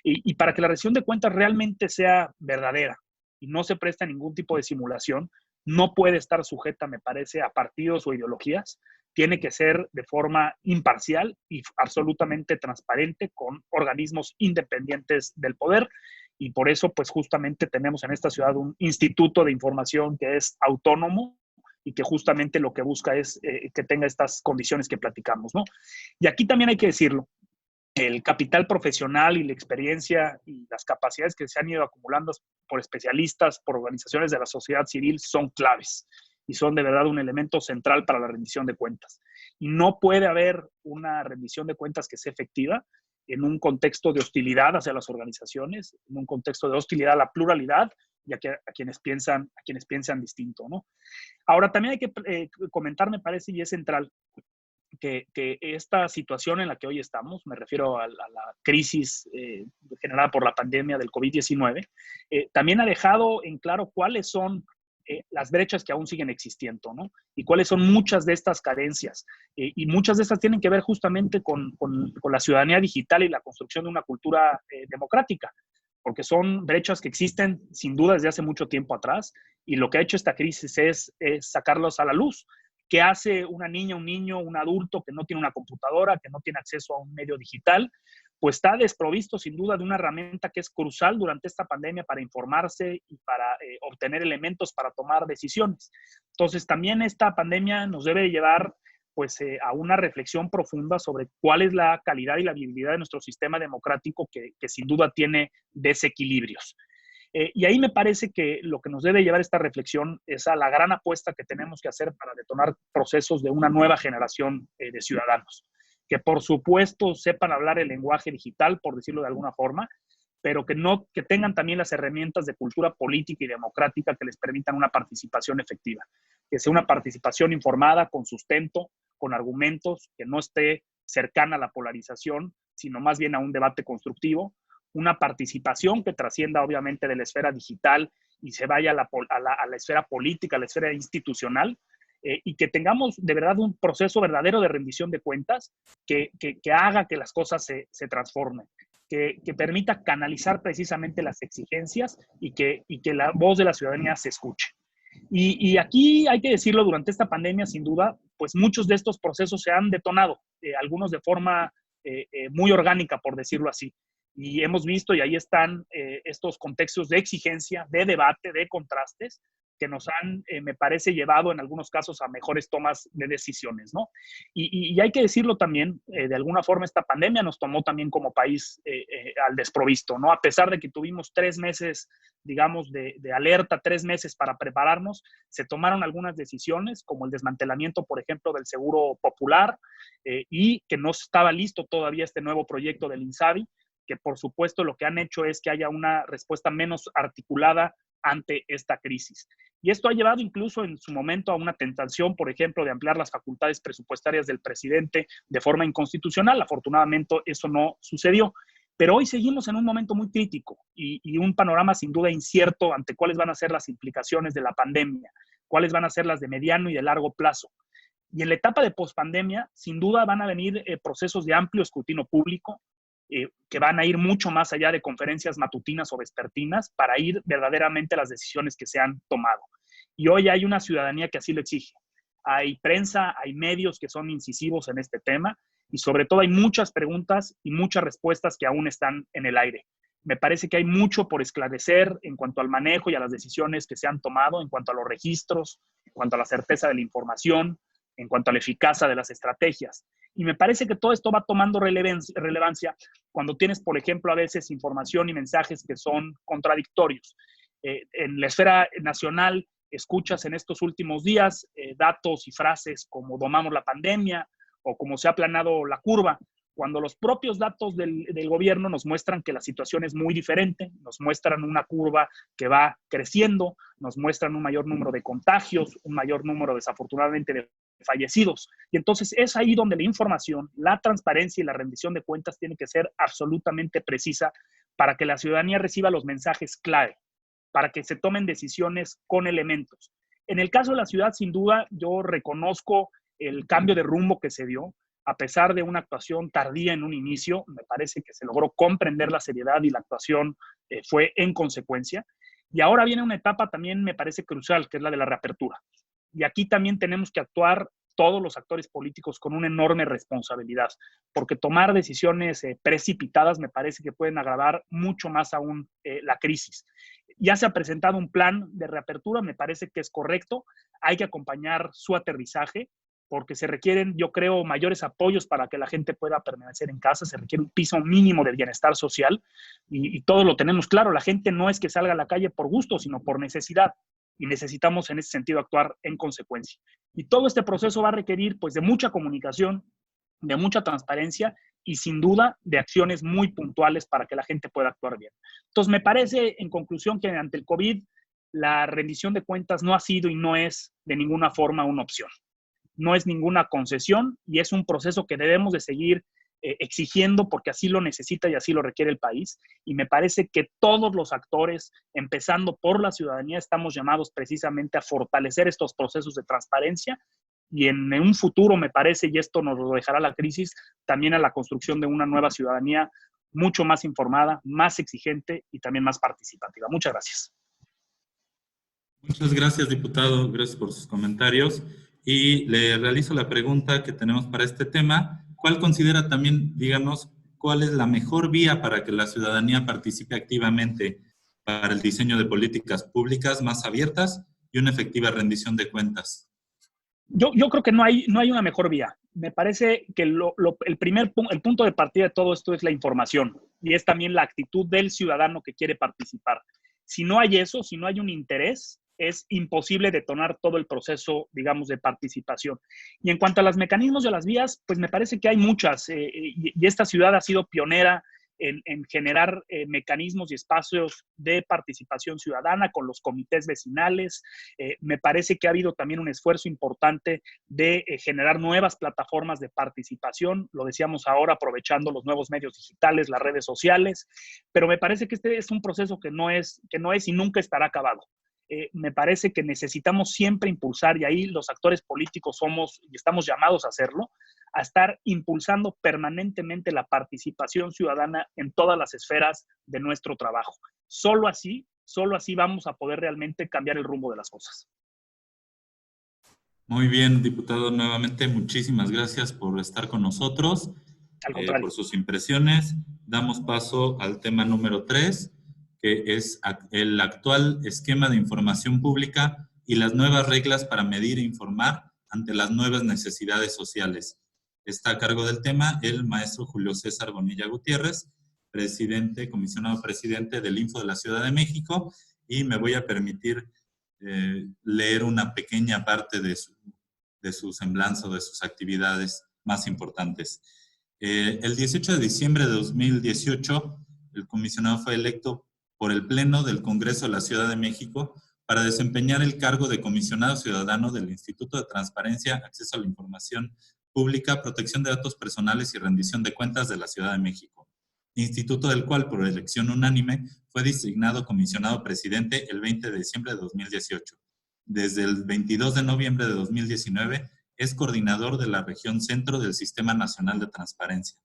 Speaker 4: Y para que la rendición de cuentas realmente sea verdadera y no se preste a ningún tipo de simulación, no puede estar sujeta, me parece, a partidos o ideologías. Tiene que ser de forma imparcial y absolutamente transparente con organismos independientes del poder. Y por eso, pues justamente tenemos en esta ciudad un instituto de información que es autónomo y que justamente lo que busca es que tenga estas condiciones que platicamos, ¿no? Y aquí también hay que decirlo, el capital profesional y la experiencia y las capacidades que se han ido acumulando por especialistas, por organizaciones de la sociedad civil son claves y son de verdad un elemento central para la rendición de cuentas. Y no puede haber una rendición de cuentas que sea efectiva en un contexto de hostilidad hacia las organizaciones, en un contexto de hostilidad a la pluralidad y a quienes piensan distinto, ¿no? Ahora, también hay que comentar, me parece, y es central, que esta situación en la que hoy estamos, me refiero a la crisis generada por la pandemia del COVID-19, también ha dejado en claro cuáles son las brechas que aún siguen existiendo, ¿no? Y cuáles son muchas de estas carencias. Y muchas de estas tienen que ver justamente con la ciudadanía digital y la construcción de una cultura democrática, porque son brechas que existen sin duda desde hace mucho tiempo atrás, y lo que ha hecho esta crisis es sacarlos a la luz. ¿Qué hace una niña, un niño, un adulto que no tiene una computadora, que no tiene acceso a un medio digital? Pues está desprovisto sin duda de una herramienta que es crucial durante esta pandemia para informarse y para obtener elementos para tomar decisiones. Entonces, también esta pandemia nos debe llevar pues, a una reflexión profunda sobre cuál es la calidad y la viabilidad de nuestro sistema democrático que sin duda tiene desequilibrios. Y ahí me parece que lo que nos debe llevar esta reflexión es a la gran apuesta que tenemos que hacer para detonar procesos de una nueva generación de ciudadanos, que por supuesto sepan hablar el lenguaje digital, por decirlo de alguna forma, pero que tengan también las herramientas de cultura política y democrática que les permitan una participación efectiva, que sea una participación informada, con sustento, con argumentos, que no esté cercana a la polarización, sino más bien a un debate constructivo, una participación que trascienda obviamente de la esfera digital y se vaya a la esfera política, a la esfera institucional, y que tengamos de verdad un proceso verdadero de rendición de cuentas que haga que las cosas se transformen, que permita canalizar precisamente las exigencias y que la voz de la ciudadanía se escuche. Y aquí hay que decirlo, durante esta pandemia, sin duda, pues muchos de estos procesos se han detonado, algunos de forma muy orgánica, por decirlo así. Y hemos visto, y ahí están estos contextos de exigencia, de debate, de contrastes, que nos han, me parece, llevado en algunos casos a mejores tomas de decisiones, ¿no? Y hay que decirlo también, de alguna forma esta pandemia nos tomó también como país al desprovisto, ¿no? A pesar de que tuvimos 3 meses, digamos, de alerta, 3 meses para prepararnos, se tomaron algunas decisiones, como el desmantelamiento, por ejemplo, del Seguro Popular, y que no estaba listo todavía este nuevo proyecto del INSABI, que por supuesto lo que han hecho es que haya una respuesta menos articulada ante esta crisis. Y esto ha llevado incluso en su momento a una tentación, por ejemplo, de ampliar las facultades presupuestarias del presidente de forma inconstitucional. Afortunadamente eso no sucedió. Pero hoy seguimos en un momento muy crítico y un panorama sin duda incierto ante cuáles van a ser las implicaciones de la pandemia, cuáles van a ser las de mediano y de largo plazo. Y en la etapa de pospandemia, sin duda van a venir procesos de amplio escrutinio público, que van a ir mucho más allá de conferencias matutinas o vespertinas para ir verdaderamente a las decisiones que se han tomado. Y hoy hay una ciudadanía que así lo exige. Hay prensa, hay medios que son incisivos en este tema y sobre todo hay muchas preguntas y muchas respuestas que aún están en el aire. Me parece que hay mucho por esclarecer en cuanto al manejo y a las decisiones que se han tomado, en cuanto a los registros, en cuanto a la certeza de la información, en cuanto a la eficacia de las estrategias. Y me parece que todo esto va tomando relevancia cuando tienes, por ejemplo, a veces información y mensajes que son contradictorios. En la esfera nacional escuchas en estos últimos días datos y frases como domamos la pandemia o como se ha aplanado la curva, cuando los propios datos del gobierno nos muestran que la situación es muy diferente, nos muestran una curva que va creciendo, nos muestran un mayor número de contagios, un mayor número, desafortunadamente, de fallecidos. Y entonces es ahí donde la información, la transparencia y la rendición de cuentas tiene que ser absolutamente precisa para que la ciudadanía reciba los mensajes clave, para que se tomen decisiones con elementos. En el caso de la ciudad, sin duda, yo reconozco el cambio de rumbo que se dio. A pesar de una actuación tardía en un inicio, me parece que se logró comprender la seriedad y la actuación fue en consecuencia. Y ahora viene una etapa también, me parece crucial, que es la de la reapertura. Y aquí también tenemos que actuar todos los actores políticos con una enorme responsabilidad, porque tomar decisiones precipitadas me parece que pueden agravar mucho más aún la crisis. Ya se ha presentado un plan de reapertura, me parece que es correcto, hay que acompañar su aterrizaje, porque se requieren, yo creo, mayores apoyos para que la gente pueda permanecer en casa, se requiere un piso mínimo de bienestar social, y todos lo tenemos claro, la gente no es que salga a la calle por gusto, sino por necesidad, y necesitamos en ese sentido actuar en consecuencia. Y todo este proceso va a requerir pues de mucha comunicación, de mucha transparencia y sin duda de acciones muy puntuales para que la gente pueda actuar bien. Entonces me parece en conclusión que ante el COVID la rendición de cuentas no ha sido y no es de ninguna forma una opción. No es ninguna concesión y es un proceso que debemos de seguir exigiendo porque así lo necesita y así lo requiere el país. Y me parece que todos los actores, empezando por la ciudadanía, estamos llamados precisamente a fortalecer estos procesos de transparencia y en un futuro, me parece, y esto nos lo dejará la crisis, también a la construcción de una nueva ciudadanía mucho más informada, más exigente y también más participativa. Muchas gracias.
Speaker 1: Muchas gracias, diputado. Gracias por sus comentarios. Y le realizo la pregunta que tenemos para este tema. ¿Cuál considera también, díganos, cuál es la mejor vía para que la ciudadanía participe activamente para el diseño de políticas públicas más abiertas y una efectiva rendición de cuentas?
Speaker 4: Yo creo que no hay una mejor vía. Me parece que el punto de partida de todo esto es la información y es también la actitud del ciudadano que quiere participar. Si no hay eso, si no hay un interés, es imposible detonar todo el proceso, digamos, de participación. Y en cuanto a los mecanismos y a las vías, pues me parece que hay muchas y esta ciudad ha sido pionera en generar mecanismos y espacios de participación ciudadana con los comités vecinales. Me parece que ha habido también un esfuerzo importante de generar nuevas plataformas de participación, lo decíamos ahora, aprovechando los nuevos medios digitales, las redes sociales, pero me parece que este es un proceso que no es y nunca estará acabado. Me parece que necesitamos siempre impulsar, y ahí los actores políticos somos y estamos llamados a hacerlo, a estar impulsando permanentemente la participación ciudadana en todas las esferas de nuestro trabajo. Solo así vamos a poder realmente cambiar el rumbo de las cosas.
Speaker 1: Muy bien, diputado, nuevamente muchísimas gracias por estar con nosotros,
Speaker 4: Al contrario.
Speaker 1: por sus impresiones. Damos paso al tema número 3, que es el actual esquema de información pública y las nuevas reglas para medir e informar ante las nuevas necesidades sociales. Está a cargo del tema el maestro Julio César Bonilla Gutiérrez, comisionado presidente del Info de la Ciudad de México, y me voy a permitir leer una pequeña parte de su semblanza, de sus actividades más importantes. El 18 de diciembre de 2018, el comisionado fue electo por el Pleno del Congreso de la Ciudad de México para desempeñar el cargo de comisionado ciudadano del Instituto de Transparencia, Acceso a la Información Pública, Protección de Datos Personales y Rendición de Cuentas de la Ciudad de México, instituto del cual, por elección unánime, fue designado comisionado presidente el 20 de diciembre de 2018. Desde el 22 de noviembre de 2019, es coordinador de la región centro del Sistema Nacional de Transparencia.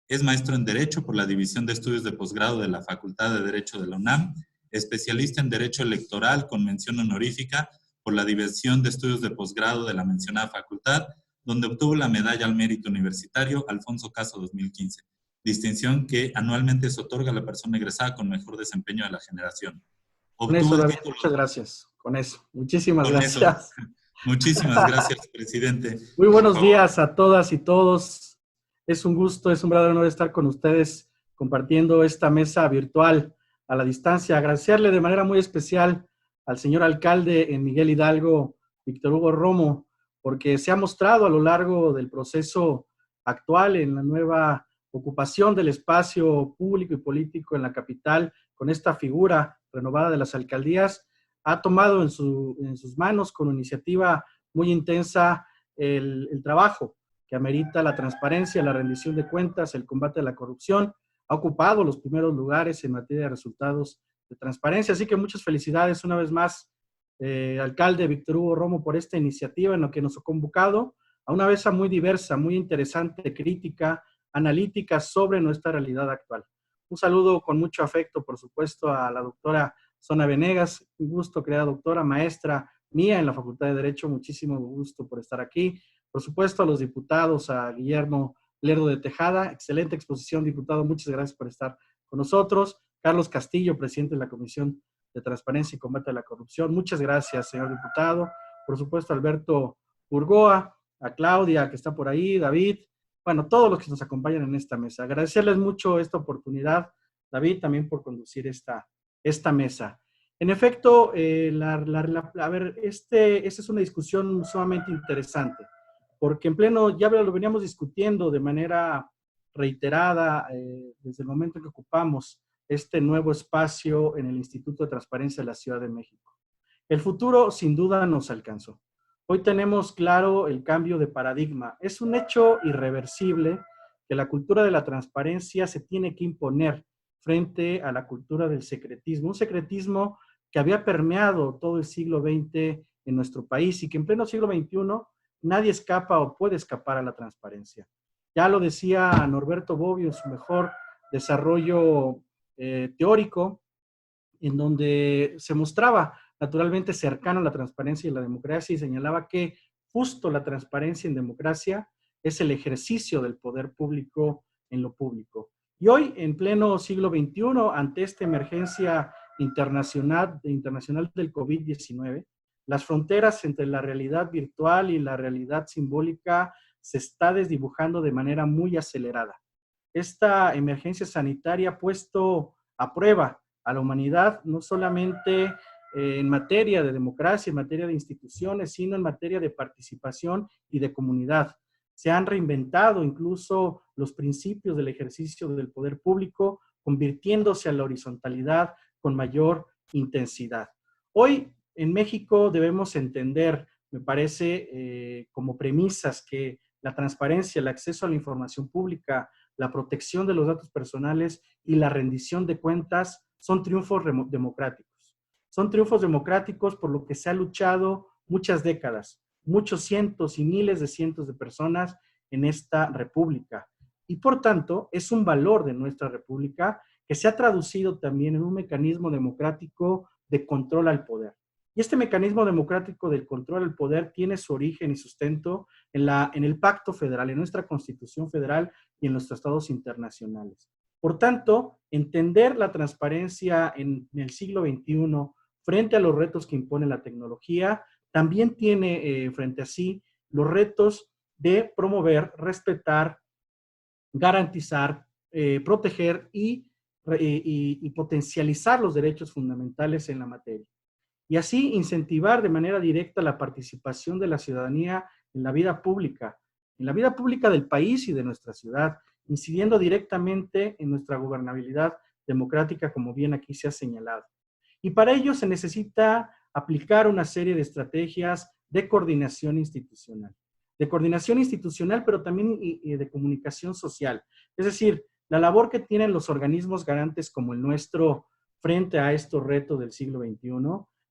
Speaker 1: Es maestro en Derecho por la División de Estudios de Posgrado de la Facultad de Derecho de la UNAM, especialista en Derecho Electoral con mención honorífica por la División de Estudios de Posgrado de la mencionada facultad, donde obtuvo la Medalla al Mérito Universitario Alfonso Caso 2015, distinción que anualmente se otorga a la persona egresada con mejor desempeño de la generación.
Speaker 5: Con eso, David, muchas gracias. Con eso. Muchísimas gracias.
Speaker 1: Eso. Muchísimas gracias, presidente.
Speaker 5: Muy buenos días a todas y todos. Es un gusto, es un verdadero honor estar con ustedes compartiendo esta mesa virtual a la distancia. Agradecerle de manera muy especial al señor alcalde en Miguel Hidalgo, Víctor Hugo Romo, porque se ha mostrado a lo largo del proceso actual en la nueva ocupación del espacio público y político en la capital, con esta figura renovada de las alcaldías, ha tomado en sus manos con iniciativa muy intensa el trabajo que amerita la transparencia, la rendición de cuentas, el combate a la corrupción. Ha ocupado los primeros lugares en materia de resultados de transparencia. Así que muchas felicidades una vez más, alcalde Víctor Hugo Romo, por esta iniciativa en la que nos ha convocado a una mesa muy diversa, muy interesante, crítica, analítica sobre nuestra realidad actual. Un saludo con mucho afecto, por supuesto, a la doctora Zona Venegas. Un gusto, querida doctora, maestra mía en la Facultad de Derecho. Muchísimo gusto por estar aquí. Por supuesto, a los diputados, a Guillermo Lerdo de Tejada. Excelente exposición, diputado. Muchas gracias por estar con nosotros. Carlos Castillo, presidente de la Comisión de Transparencia y Combate a la Corrupción. Muchas gracias, señor diputado. Por supuesto, Alberto Burgoa, a Claudia, que está por ahí, David. Bueno, todos los que nos acompañan en esta mesa. Agradecerles mucho esta oportunidad, David, también por conducir esta mesa. En efecto, esta es una discusión sumamente interesante, porque en pleno, ya lo veníamos discutiendo de manera reiterada desde el momento en que ocupamos este nuevo espacio en el Instituto de Transparencia de la Ciudad de México. El futuro, sin duda, nos alcanzó. Hoy tenemos claro el cambio de paradigma. Es un hecho irreversible que la cultura de la transparencia se tiene que imponer frente a la cultura del secretismo, un secretismo que había permeado todo el siglo XX en nuestro país y que en pleno siglo XXI nadie escapa o puede escapar a la transparencia. Ya lo decía Norberto Bobbio en su mejor desarrollo teórico, en donde se mostraba naturalmente cercano a la transparencia y la democracia y señalaba que justo la transparencia en democracia es el ejercicio del poder público en lo público. Y hoy, en pleno siglo XXI, ante esta emergencia internacional del COVID-19, las fronteras entre la realidad virtual y la realidad simbólica se está desdibujando de manera muy acelerada. Esta emergencia sanitaria ha puesto a prueba a la humanidad, no solamente en materia de democracia, en materia de instituciones, sino en materia de participación y de comunidad. se han reinventado incluso los principios del ejercicio del poder público, convirtiéndose a la horizontalidad con mayor intensidad. Hoy en México debemos entender, me parece, como premisas que la transparencia, el acceso a la información pública, la protección de los datos personales y la rendición de cuentas son triunfos democráticos. Son triunfos democráticos por lo que se ha luchado muchas décadas, muchos cientos y miles de cientos de personas en esta república. Y por tanto, es un valor de nuestra república que se ha traducido también en un mecanismo democrático de control al poder. Y este mecanismo democrático del control al poder tiene su origen y sustento en el Pacto Federal, en nuestra Constitución Federal y en los tratados internacionales. Por tanto, entender la transparencia en el siglo XXI frente a los retos que impone la tecnología, también tiene frente a sí los retos de promover, respetar, garantizar, proteger y potencializar los derechos fundamentales en la materia. Y así incentivar de manera directa la participación de la ciudadanía en la vida pública del país y de nuestra ciudad, incidiendo directamente en nuestra gobernabilidad democrática, como bien aquí se ha señalado. Y para ello se necesita aplicar una serie de estrategias de coordinación institucional. Pero también de comunicación social. Es decir, la labor que tienen los organismos garantes como el nuestro frente a estos retos del siglo XXI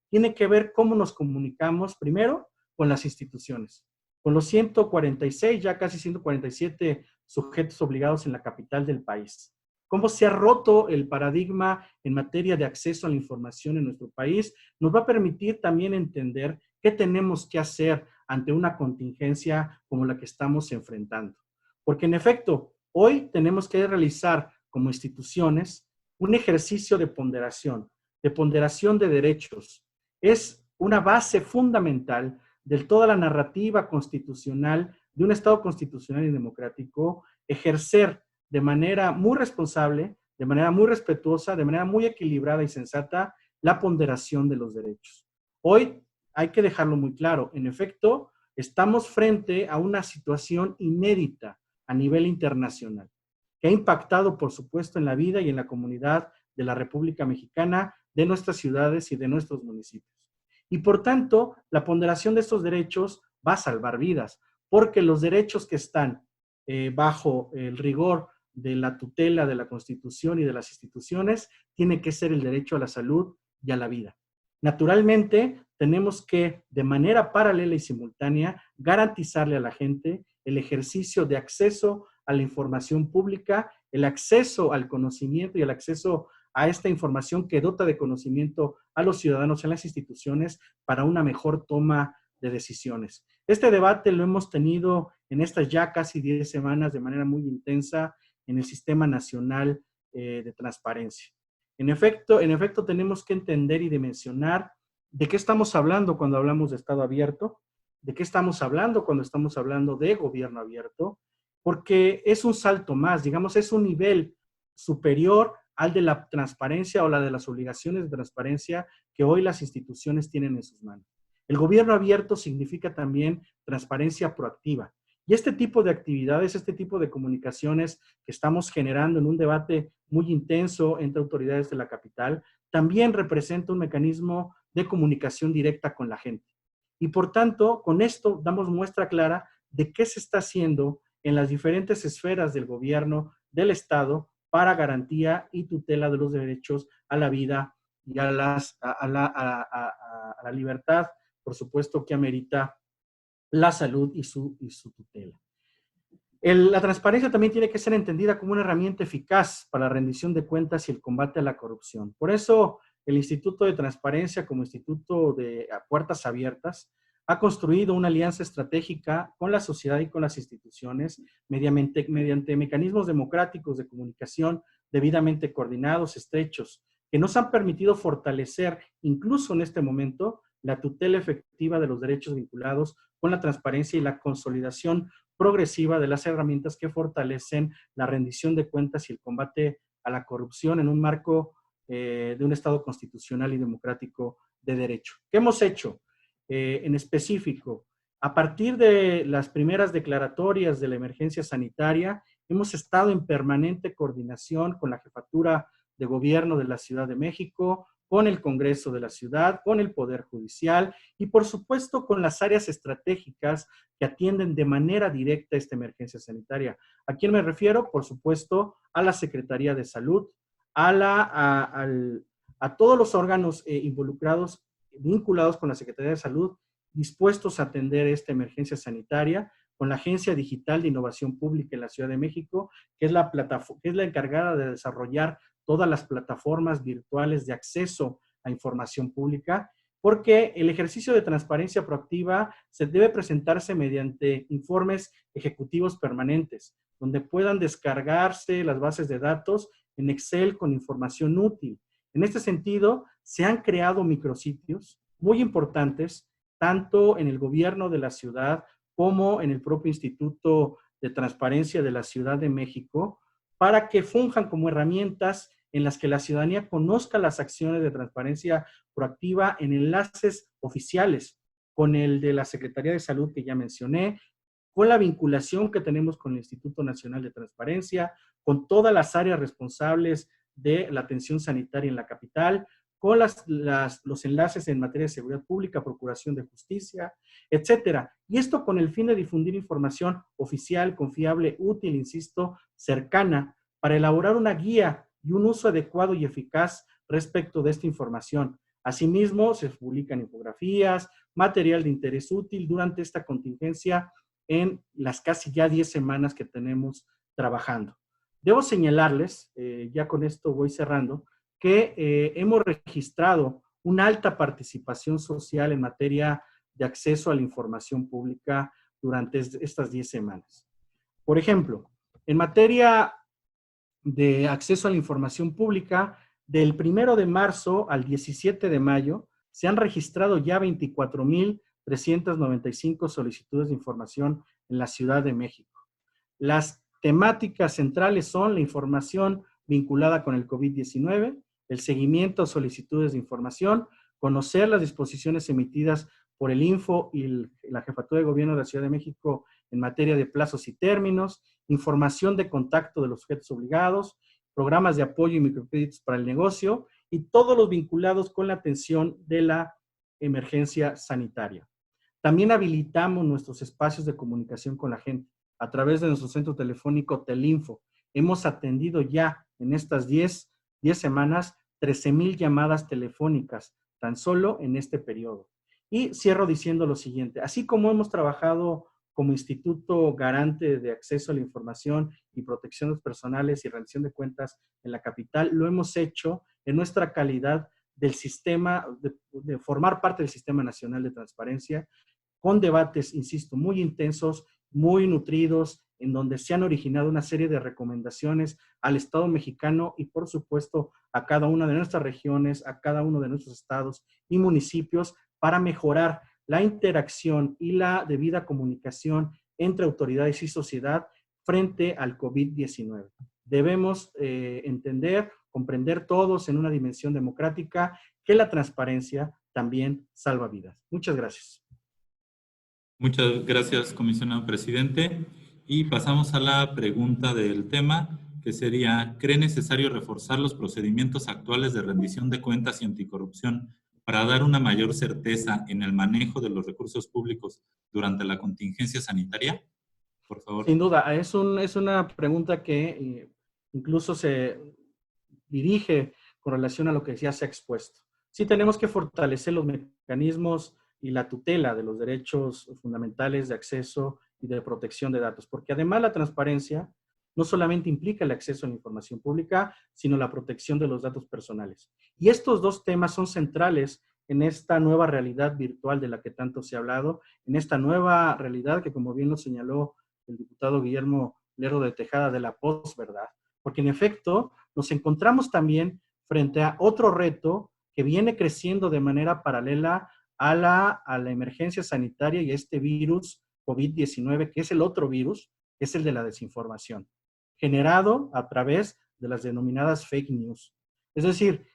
Speaker 5: tiene que ver cómo nos comunicamos primero con las instituciones, con los 146, ya casi 147 sujetos obligados en la capital del país. Cómo se ha roto el paradigma en materia de acceso a la información en nuestro país, nos va a permitir también entender qué tenemos que hacer ante una contingencia como la que estamos enfrentando. Porque en efecto, hoy tenemos que realizar como instituciones un ejercicio de ponderación de derechos. Es una base fundamental de toda la narrativa constitucional de un Estado constitucional y democrático, ejercer de manera muy responsable, de manera muy respetuosa, de manera muy equilibrada y sensata la ponderación de los derechos. Hoy hay que dejarlo muy claro, en efecto, estamos frente a una situación inédita a nivel internacional, que ha impactado, por supuesto, en la vida y en la comunidad de la República Mexicana, de nuestras ciudades y de nuestros municipios. Y por tanto, la ponderación de estos derechos va a salvar vidas, porque los derechos que están bajo el rigor de la tutela de la Constitución y de las instituciones, tiene que ser el derecho a la salud y a la vida. Naturalmente, tenemos que, de manera paralela y simultánea, garantizarle a la gente el ejercicio de acceso a la información pública, el acceso al conocimiento y el acceso a esta información que dota de conocimiento a los ciudadanos en las instituciones para una mejor toma de decisiones. Este debate lo hemos tenido en estas ya casi 10 semanas de manera muy intensa en el Sistema Nacional de Transparencia. En efecto, tenemos que entender y dimensionar de qué estamos hablando cuando hablamos de Estado abierto, de qué estamos hablando cuando estamos hablando de gobierno abierto, porque es un salto más, digamos, es un nivel superior al de la transparencia o la de las obligaciones de transparencia que hoy las instituciones tienen en sus manos. El gobierno abierto significa también transparencia proactiva. Y este tipo de actividades, este tipo de comunicaciones que estamos generando en un debate muy intenso entre autoridades de la capital, también representa un mecanismo de comunicación directa con la gente. Y por tanto, con esto damos muestra clara de qué se está haciendo en las diferentes esferas del gobierno, del Estado, para garantía y tutela de los derechos a la vida y a la libertad, por supuesto, que amerita la salud y su tutela. La transparencia también tiene que ser entendida como una herramienta eficaz para la rendición de cuentas y el combate a la corrupción. Por eso, el Instituto de Transparencia, como Instituto de Puertas Abiertas, ha construido una alianza estratégica con la sociedad y con las instituciones mediante mecanismos democráticos de comunicación debidamente coordinados, estrechos, que nos han permitido fortalecer, incluso en este momento, la tutela efectiva de los derechos vinculados con la transparencia y la consolidación progresiva de las herramientas que fortalecen la rendición de cuentas y el combate a la corrupción en un marco de un Estado constitucional y democrático de derecho. ¿Qué hemos hecho? En específico, A partir de las primeras declaratorias de la emergencia sanitaria, hemos estado en permanente coordinación con la Jefatura de Gobierno de la Ciudad de México, con el Congreso de la Ciudad, con el Poder Judicial y, por supuesto, con las áreas estratégicas que atienden de manera directa esta emergencia sanitaria. ¿A quién me refiero? Por supuesto, a la Secretaría de Salud, a todos los órganos involucrados, vinculados con la Secretaría de Salud, dispuestos a atender esta emergencia sanitaria, con la Agencia Digital de Innovación Pública en la Ciudad de México, que es la encargada de desarrollar todas las plataformas virtuales de acceso a información pública, porque el ejercicio de transparencia proactiva se debe presentarse mediante informes ejecutivos permanentes, donde puedan descargarse las bases de datos en Excel con información útil. En este sentido, se han creado micrositios muy importantes, tanto en el gobierno de la ciudad como en el propio Instituto de Transparencia de la Ciudad de México, para que funjan como herramientas en las que la ciudadanía conozca las acciones de transparencia proactiva en enlaces oficiales, con el de la Secretaría de Salud que ya mencioné, con la vinculación que tenemos con el Instituto Nacional de Transparencia, con todas las áreas responsables de la atención sanitaria en la capital, con los enlaces en materia de seguridad pública, procuración de justicia, etcétera. Y esto con el fin de difundir información oficial, confiable, útil, insisto, cercana, para elaborar una guía y un uso adecuado y eficaz respecto de esta información. Asimismo, se publican infografías, material de interés útil durante esta contingencia en las casi ya 10 semanas que tenemos trabajando. Debo señalarles, ya con esto voy cerrando, que hemos registrado una alta participación social en materia de acceso a la información pública durante estas 10 semanas. Por ejemplo, en materia de acceso a la información pública, del 1 de marzo al 17 de mayo, se han registrado ya 24,395 solicitudes de información en la Ciudad de México. Las temáticas centrales son la información vinculada con el COVID-19, el seguimiento a solicitudes de información, conocer las disposiciones emitidas por el Info y la Jefatura de Gobierno de la Ciudad de México en materia de plazos y términos, información de contacto de los sujetos obligados, programas de apoyo y microcréditos para el negocio y todos los vinculados con la atención de la emergencia sanitaria. También habilitamos nuestros espacios de comunicación con la gente a través de nuestro centro telefónico Telinfo. Hemos atendido ya en estas 10 semanas 13,000 llamadas telefónicas, tan solo en este periodo. Y cierro diciendo lo siguiente: así como hemos trabajado como instituto garante de acceso a la información y protección de los personales y rendición de cuentas en la capital, lo hemos hecho en nuestra calidad del sistema, de formar parte del Sistema Nacional de Transparencia, con debates, insisto, muy intensos, muy nutridos, en donde se han originado una serie de recomendaciones al Estado mexicano y, por supuesto, a cada una de nuestras regiones, a cada uno de nuestros estados y municipios, para mejorar la interacción y la debida comunicación entre autoridades y sociedad frente al COVID-19. Debemos entender, comprender todos en una dimensión democrática que la transparencia también salva vidas. Muchas gracias.
Speaker 1: Muchas gracias, comisionado presidente. Y pasamos a la pregunta del tema, que sería: ¿cree necesario reforzar los procedimientos actuales de rendición de cuentas y anticorrupción para dar una mayor certeza en el manejo de los recursos públicos durante la contingencia sanitaria? Por favor.
Speaker 5: Sin duda, es una pregunta que incluso se dirige con relación a lo que ya se ha expuesto. Sí tenemos que fortalecer los mecanismos y la tutela de los derechos fundamentales de acceso y de protección de datos, porque además la transparencia no solamente implica el acceso a la información pública, sino la protección de los datos personales. Y estos dos temas son centrales en esta nueva realidad virtual de la que tanto se ha hablado, en esta nueva realidad que, como bien lo señaló el diputado Guillermo Lerdo de Tejada, de la posverdad, porque en efecto nos encontramos también frente a otro reto que viene creciendo de manera paralela a la emergencia sanitaria y a este virus COVID-19, que es el otro virus, que es el de la desinformación, generado a través de las denominadas fake news. Es decir,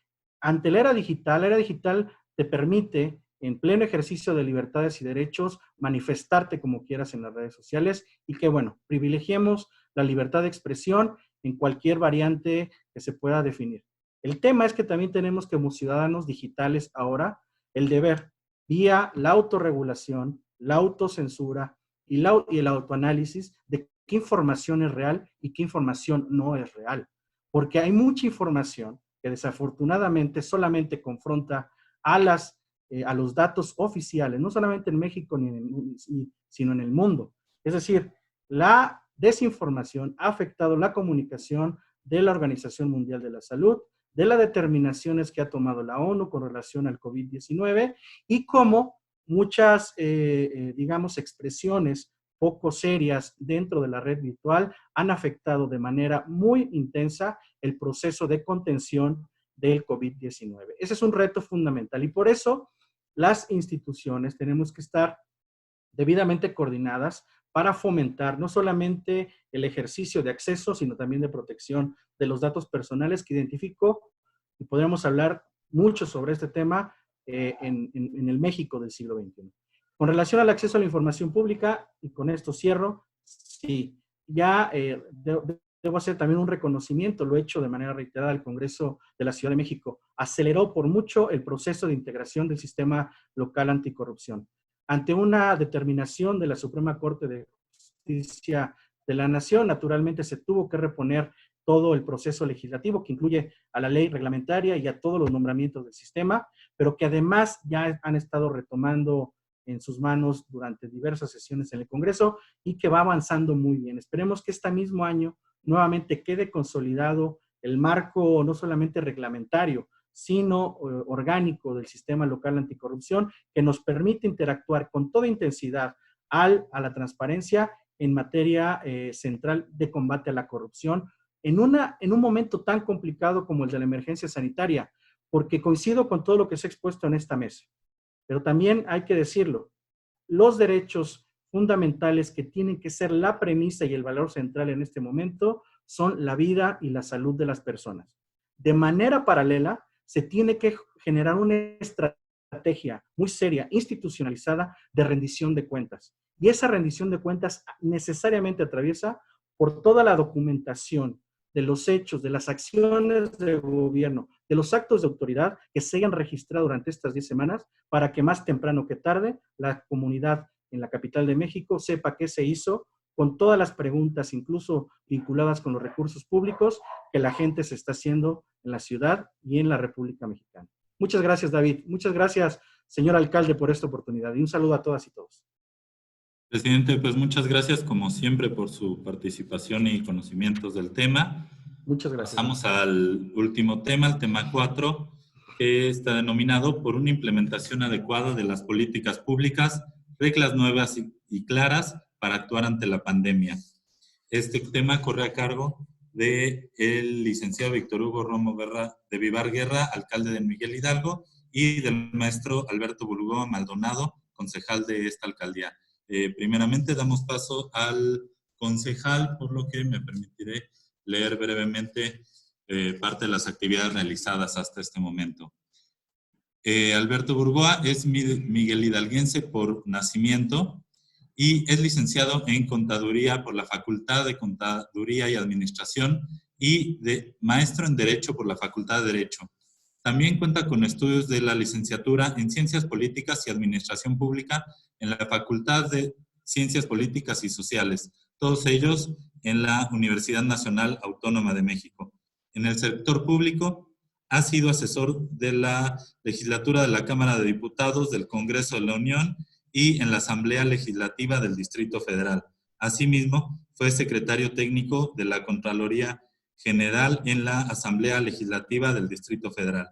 Speaker 5: ante la era digital te permite en pleno ejercicio de libertades y derechos, manifestarte como quieras en las redes sociales y que, bueno, privilegiemos la libertad de expresión en cualquier variante que se pueda definir. El tema es que también tenemos como ciudadanos digitales ahora el deber, vía la autorregulación, la autocensura y el autoanálisis de qué información es real y qué información no es real. Porque hay mucha información que desafortunadamente solamente confronta a los datos oficiales, no solamente en México, sino en el mundo. Es decir, la desinformación ha afectado la comunicación de la Organización Mundial de la Salud, de las determinaciones que ha tomado la ONU con relación al COVID-19 y cómo muchas, digamos, expresiones poco serias dentro de la red virtual han afectado de manera muy intensa el proceso de contención del COVID-19. Ese es un reto fundamental y por eso las instituciones tenemos que estar debidamente coordinadas para fomentar no solamente el ejercicio de acceso, sino también de protección de los datos personales que identifico, y podríamos hablar mucho sobre este tema en el México del siglo XXI. Con relación al acceso a la información pública, y con esto cierro, sí, ya debo hacer también un reconocimiento, lo he hecho de manera reiterada al Congreso de la Ciudad de México, aceleró por mucho el proceso de integración del sistema local anticorrupción. Ante una determinación de la Suprema Corte de Justicia de la Nación, naturalmente se tuvo que reponer todo el proceso legislativo que incluye a la ley reglamentaria y a todos los nombramientos del sistema, pero que además ya han estado retomando en sus manos durante diversas sesiones en el Congreso y que va avanzando muy bien. Esperemos que este mismo año nuevamente quede consolidado el marco no solamente reglamentario, sino orgánico del sistema local anticorrupción, que nos permite interactuar con toda intensidad a la transparencia en materia central de combate a la corrupción, en un momento tan complicado como el de la emergencia sanitaria, porque coincido con todo lo que se ha expuesto en esta mesa. Pero también hay que decirlo, los derechos fundamentales que tienen que ser la premisa y el valor central en este momento son la vida y la salud de las personas. De manera paralela, se tiene que generar una estrategia muy seria, institucionalizada, de rendición de cuentas. Y esa rendición de cuentas necesariamente atraviesa por toda la documentación de los hechos, de las acciones del gobierno, de los actos de autoridad que se hayan registrado durante estas 10 semanas, para que más temprano que tarde la comunidad en la capital de México sepa qué se hizo, con todas las preguntas, incluso vinculadas con los recursos públicos, que la gente se está haciendo en la ciudad y en la República Mexicana. Muchas gracias, David. Muchas gracias, señor alcalde, por esta oportunidad. Y un saludo a todas y todos.
Speaker 1: Presidente, pues muchas gracias, como siempre, por su participación y conocimientos del tema.
Speaker 5: Muchas gracias.
Speaker 1: Pasamos al último tema, el tema 4, que está denominado por una implementación adecuada de las políticas públicas, reglas nuevas y claras para actuar ante la pandemia. Este tema corre a cargo del licenciado Víctor Hugo Romo de Vivar Guerra, alcalde de Miguel Hidalgo, y del maestro Alberto Burgoa Maldonado, concejal de esta alcaldía. Primeramente damos paso al concejal, por lo que me permitiré leer brevemente parte de las actividades realizadas hasta este momento. Alberto Burgoa es Miguel Hidalguense por nacimiento y es licenciado en Contaduría por la Facultad de Contaduría y Administración y maestro en Derecho por la Facultad de Derecho. También cuenta con estudios de la licenciatura en Ciencias Políticas y Administración Pública en la Facultad de Ciencias Políticas y Sociales, todos ellos en la Universidad Nacional Autónoma de México. En el sector público ha sido asesor de la legislatura de la Cámara de Diputados del Congreso de la Unión y en la Asamblea Legislativa del Distrito Federal. Asimismo, fue secretario técnico de la Contraloría General en la Asamblea Legislativa del Distrito Federal.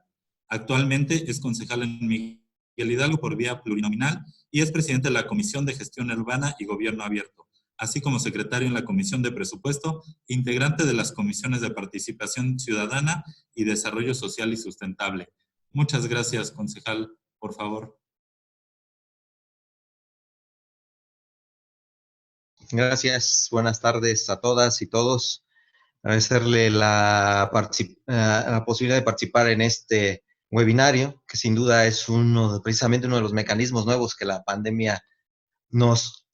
Speaker 1: Actualmente es concejal en Miguel Hidalgo por vía plurinominal y es presidente de la Comisión de Gestión Urbana y Gobierno Abierto, así como secretario en la Comisión de Presupuesto, integrante de las comisiones de Participación Ciudadana y Desarrollo Social y Sustentable. Muchas gracias, concejal, por favor.
Speaker 6: Gracias, buenas tardes a todas y todos. Agradecerle la posibilidad de participar en este webinario, que sin duda es precisamente uno de los mecanismos nuevos que la pandemia nos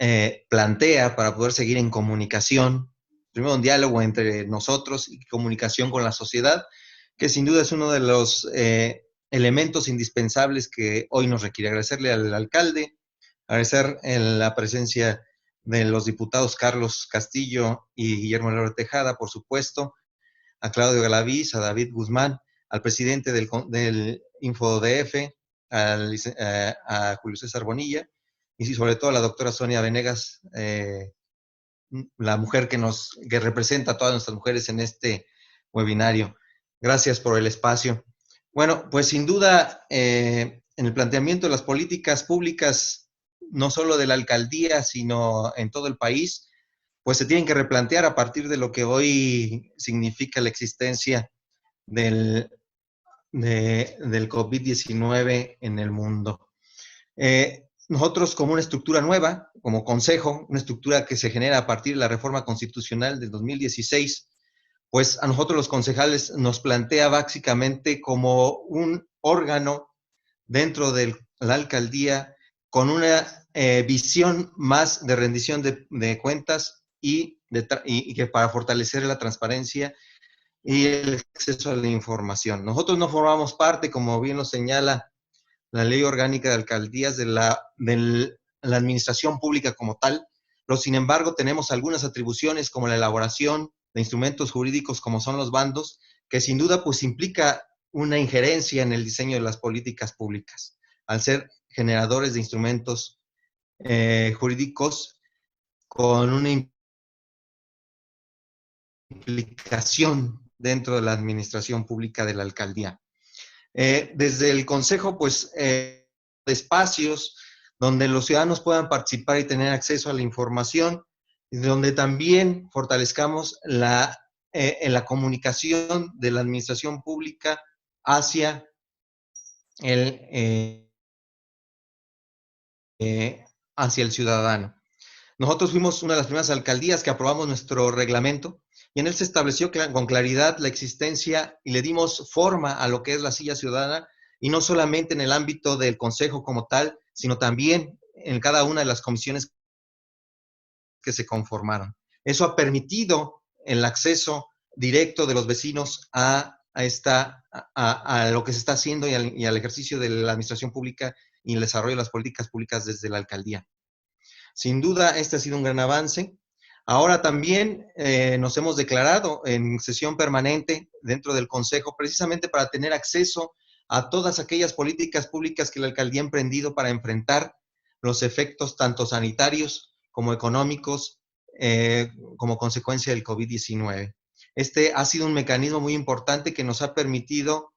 Speaker 6: plantea para poder seguir en comunicación. Primero, un diálogo entre nosotros y comunicación con la sociedad, que sin duda es uno de los elementos indispensables que hoy nos requiere. Agradecerle al alcalde, agradecer la presencia de los diputados Carlos Castillo y Guillermo Lora Tejada, por supuesto, a Claudio Galaviz, a David Guzmán, al presidente del InfoDF, a Julio César Bonilla, y sobre todo a la doctora Sonia Venegas, la mujer que representa a todas nuestras mujeres en este webinario. Gracias por el espacio. Bueno, pues sin duda, en el planteamiento de las políticas públicas, no solo de la alcaldía, sino en todo el país, pues se tienen que replantear a partir de lo que hoy significa la existencia del COVID-19 en el mundo. Nosotros, como una estructura nueva, como consejo, una estructura que se genera a partir de la reforma constitucional del 2016, pues a nosotros los concejales nos plantea básicamente como un órgano dentro de la alcaldía con una visión más de rendición de cuentas y que para fortalecer la transparencia y el acceso a la información. Nosotros no formamos parte, como bien lo señala la Ley Orgánica de Alcaldías, de la administración pública como tal, pero sin embargo tenemos algunas atribuciones como la elaboración de instrumentos jurídicos como son los bandos, que sin duda pues implica una injerencia en el diseño de las políticas públicas, al ser generadores de instrumentos jurídicos con una implicación dentro de la administración pública de la alcaldía. Desde el consejo, pues, espacios donde los ciudadanos puedan participar y tener acceso a la información, donde también fortalezcamos en la comunicación de la administración pública hacia hacia el ciudadano. Nosotros fuimos una de las primeras alcaldías que aprobamos nuestro reglamento y en él se estableció con claridad la existencia y le dimos forma a lo que es la silla ciudadana, y no solamente en el ámbito del consejo como tal, sino también en cada una de las comisiones que se conformaron. Eso ha permitido el acceso directo de los vecinos a lo que se está haciendo y al ejercicio de la administración pública y el desarrollo de las políticas públicas desde la alcaldía. Sin duda, este ha sido un gran avance. Ahora también nos hemos declarado en sesión permanente dentro del Consejo, precisamente para tener acceso a todas aquellas políticas públicas que la alcaldía ha emprendido para enfrentar los efectos tanto sanitarios como económicos como consecuencia del COVID-19. Este ha sido un mecanismo muy importante que nos ha permitido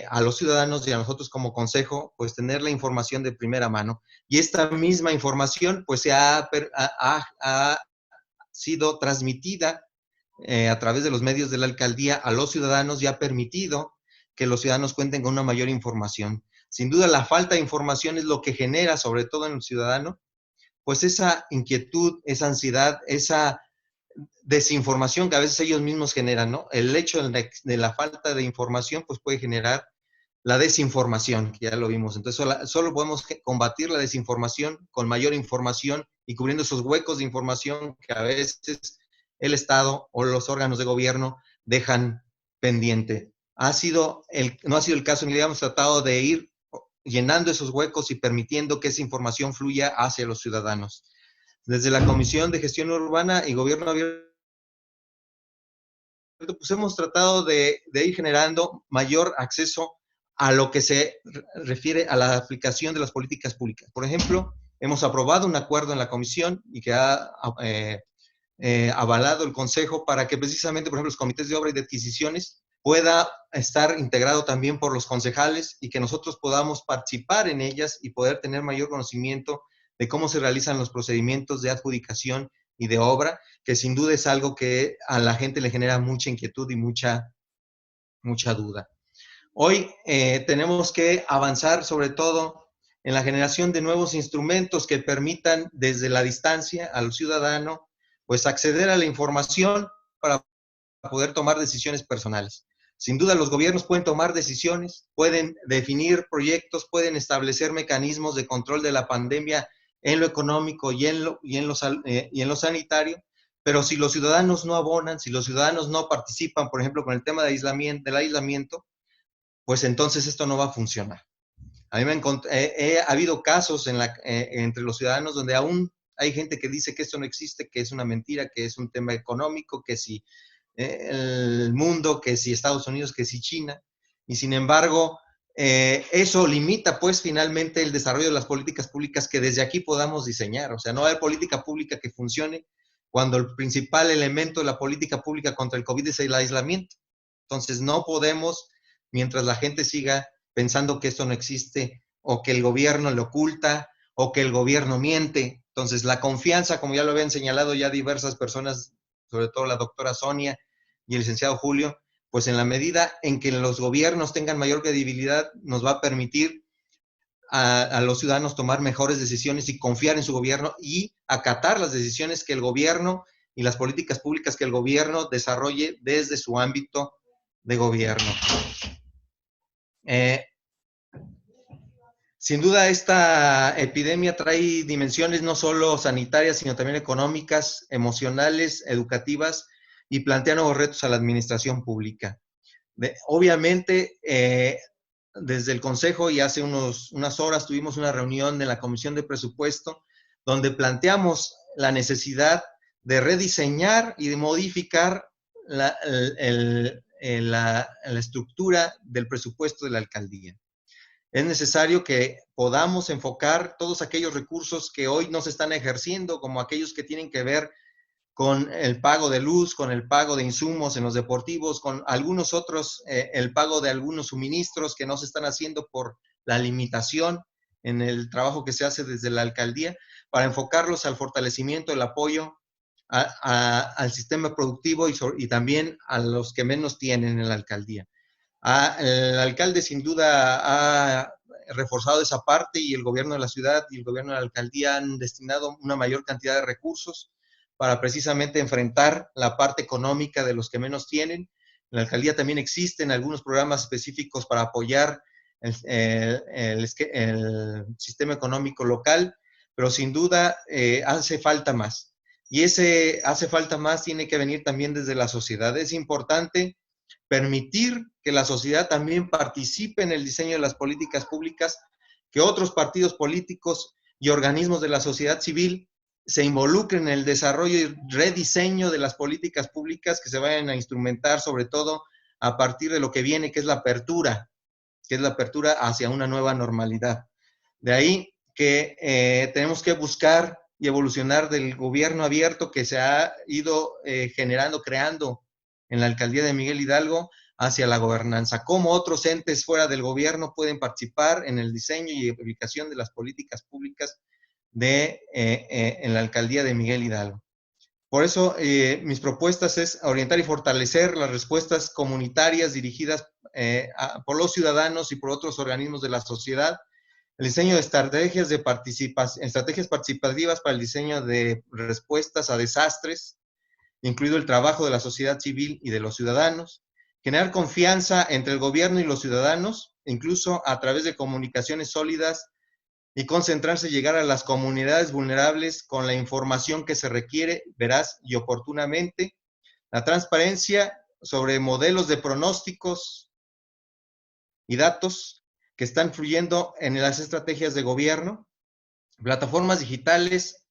Speaker 6: a los ciudadanos y a nosotros como consejo, pues tener la información de primera mano. Y esta misma información, pues ha sido transmitida a través de los medios de la alcaldía a los ciudadanos y ha permitido que los ciudadanos cuenten con una mayor información. Sin duda, la falta de información es lo que genera, sobre todo en el ciudadano, pues esa inquietud, esa ansiedad, esa desinformación que a veces ellos mismos generan, ¿no? El hecho de la falta de información, pues puede generar la desinformación, que ya lo vimos. Entonces, solo podemos combatir la desinformación con mayor información y cubriendo esos huecos de información que a veces el Estado o los órganos de gobierno dejan pendiente. No ha sido el caso, ni le hemos tratado de ir llenando esos huecos y permitiendo que esa información fluya hacia los ciudadanos. Desde la Comisión de Gestión Urbana y Gobierno Abierto, pues hemos tratado de ir generando mayor acceso a lo que se refiere a la aplicación de las políticas públicas. Por ejemplo, hemos aprobado un acuerdo en la comisión y que ha avalado el Consejo para que precisamente, por ejemplo, los comités de obra y de adquisiciones pueda estar integrado también por los concejales y que nosotros podamos participar en ellas y poder tener mayor conocimiento de cómo se realizan los procedimientos de adjudicación y de obra, que sin duda es algo que a la gente le genera mucha inquietud y mucha duda. Hoy tenemos que avanzar sobre todo en la generación de nuevos instrumentos que permitan desde la distancia al ciudadano pues acceder a la información para poder tomar decisiones personales. Sin duda los gobiernos pueden tomar decisiones, pueden definir proyectos, pueden establecer mecanismos de control de la pandemia en lo económico y en lo sanitario, pero si los ciudadanos no abonan, si los ciudadanos no participan, por ejemplo, con el tema del aislamiento, pues entonces esto no va a funcionar. A mí ha habido casos entre los ciudadanos donde aún hay gente que dice que esto no existe, que es una mentira, que es un tema económico, que si el mundo, que si Estados Unidos, que si China, y sin embargo, eso limita pues finalmente el desarrollo de las políticas públicas que desde aquí podamos diseñar. O sea, no hay política pública que funcione cuando el principal elemento de la política pública contra el COVID es el aislamiento. Entonces no podemos, mientras la gente siga pensando que esto no existe, o que el gobierno le oculta, o que el gobierno miente. Entonces la confianza, como ya lo habían señalado ya diversas personas, sobre todo la doctora Sonia y el licenciado Julio, pues en la medida en que los gobiernos tengan mayor credibilidad, nos va a permitir a los ciudadanos tomar mejores decisiones y confiar en su gobierno y acatar las decisiones que el gobierno y las políticas públicas que el gobierno desarrolle desde su ámbito de gobierno. Sin duda, esta epidemia trae dimensiones no solo sanitarias, sino también económicas, emocionales, educativas, y plantea nuevos retos a la administración pública. Obviamente, desde el Consejo, y hace unas horas tuvimos una reunión en la Comisión de Presupuesto, donde planteamos la necesidad de rediseñar y de modificar la estructura del presupuesto de la alcaldía. Es necesario que podamos enfocar todos aquellos recursos que hoy no se están ejerciendo, como aquellos que tienen que ver con el pago de luz, con el pago de insumos en los deportivos, con algunos otros, el pago de algunos suministros que no se están haciendo por la limitación en el trabajo que se hace desde la alcaldía, para enfocarlos al fortalecimiento, el apoyo al sistema productivo y también a los que menos tienen en la alcaldía. El alcalde sin duda ha reforzado esa parte, y el gobierno de la ciudad y el gobierno de la alcaldía han destinado una mayor cantidad de recursos para precisamente enfrentar la parte económica de los que menos tienen. En la alcaldía también existen algunos programas específicos para apoyar el sistema económico local, pero sin duda hace falta más. Y ese hace falta más tiene que venir también desde la sociedad. Es importante permitir que la sociedad también participe en el diseño de las políticas públicas, que otros partidos políticos y organismos de la sociedad civil se involucren en el desarrollo y rediseño de las políticas públicas, que se vayan a instrumentar sobre todo a partir de lo que viene, que es la apertura hacia una nueva normalidad. De ahí que tenemos que buscar y evolucionar del gobierno abierto que se ha ido creando en la alcaldía de Miguel Hidalgo hacia la gobernanza. Cómo otros entes fuera del gobierno pueden participar en el diseño y aplicación de las políticas públicas en la alcaldía de Miguel Hidalgo. Por eso, mis propuestas es orientar y fortalecer las respuestas comunitarias dirigidas por los ciudadanos y por otros organismos de la sociedad, el diseño de estrategias participativas para el diseño de respuestas a desastres, incluido el trabajo de la sociedad civil y de los ciudadanos, generar confianza entre el gobierno y los ciudadanos, incluso a través de comunicaciones sólidas, y concentrarse en llegar a las comunidades vulnerables con la información que se requiere veraz y oportunamente, la transparencia sobre modelos de pronósticos y datos que están fluyendo en las estrategias de gobierno, plataformas digitales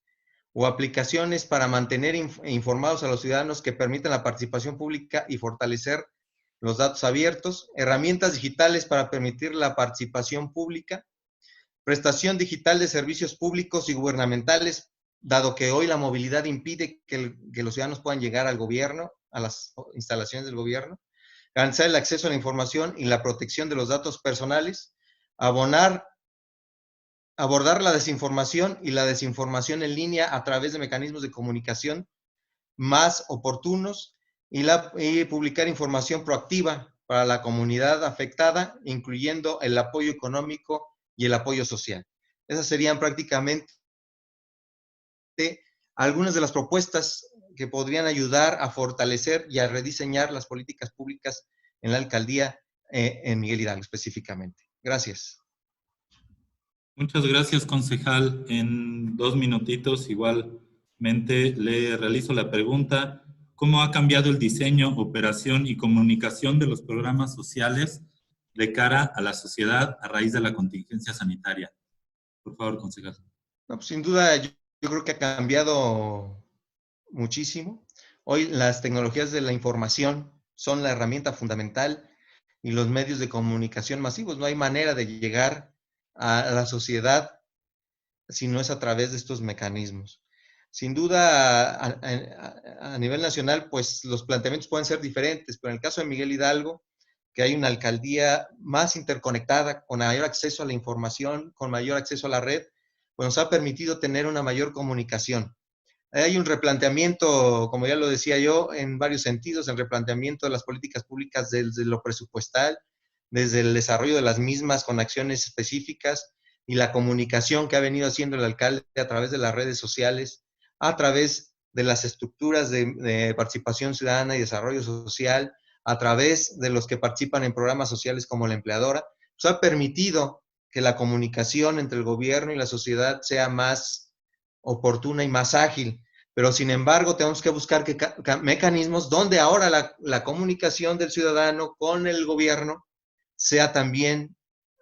Speaker 6: o aplicaciones para mantener informados a los ciudadanos que permitan la participación pública y fortalecer los datos abiertos, herramientas digitales para permitir la participación pública, prestación digital de servicios públicos y gubernamentales, dado que hoy la movilidad impide que los ciudadanos puedan llegar al gobierno, a las instalaciones del gobierno, garantizar el acceso a la información y la protección de los datos personales, abordar la desinformación y la desinformación en línea a través de mecanismos de comunicación más oportunos y publicar información proactiva para la comunidad afectada, incluyendo el apoyo económico y el apoyo social. Esas serían prácticamente algunas de las propuestas que podrían ayudar a fortalecer y a rediseñar las políticas públicas en la alcaldía en Miguel Hidalgo específicamente. Gracias.
Speaker 1: Muchas gracias, concejal. En 2 minutitos, igualmente, le realizo la pregunta: ¿cómo ha cambiado el diseño, operación y comunicación de los programas sociales de cara a la sociedad a raíz de la contingencia sanitaria? Por favor, concejal.
Speaker 6: No, pues sin duda, yo creo que ha cambiado muchísimo. Hoy las tecnologías de la información son la herramienta fundamental y los medios de comunicación masivos. No hay manera de llegar a la sociedad si no es a través de estos mecanismos. Sin duda, a nivel nacional, pues los planteamientos pueden ser diferentes, pero en el caso de Miguel Hidalgo, que hay una alcaldía más interconectada, con mayor acceso a la información, con mayor acceso a la red, pues nos ha permitido tener una mayor comunicación. Hay un replanteamiento, como ya lo decía yo, en varios sentidos, el replanteamiento de las políticas públicas desde lo presupuestal, desde el desarrollo de las mismas con acciones específicas y la comunicación que ha venido haciendo el alcalde a través de las redes sociales, a través de las estructuras de participación ciudadana y desarrollo social, a través de los que participan en programas sociales como la empleadora, pues ha permitido que la comunicación entre el gobierno y la sociedad sea más oportuna y más ágil. Pero sin embargo, tenemos que buscar mecanismos donde ahora la comunicación del ciudadano con el gobierno sea también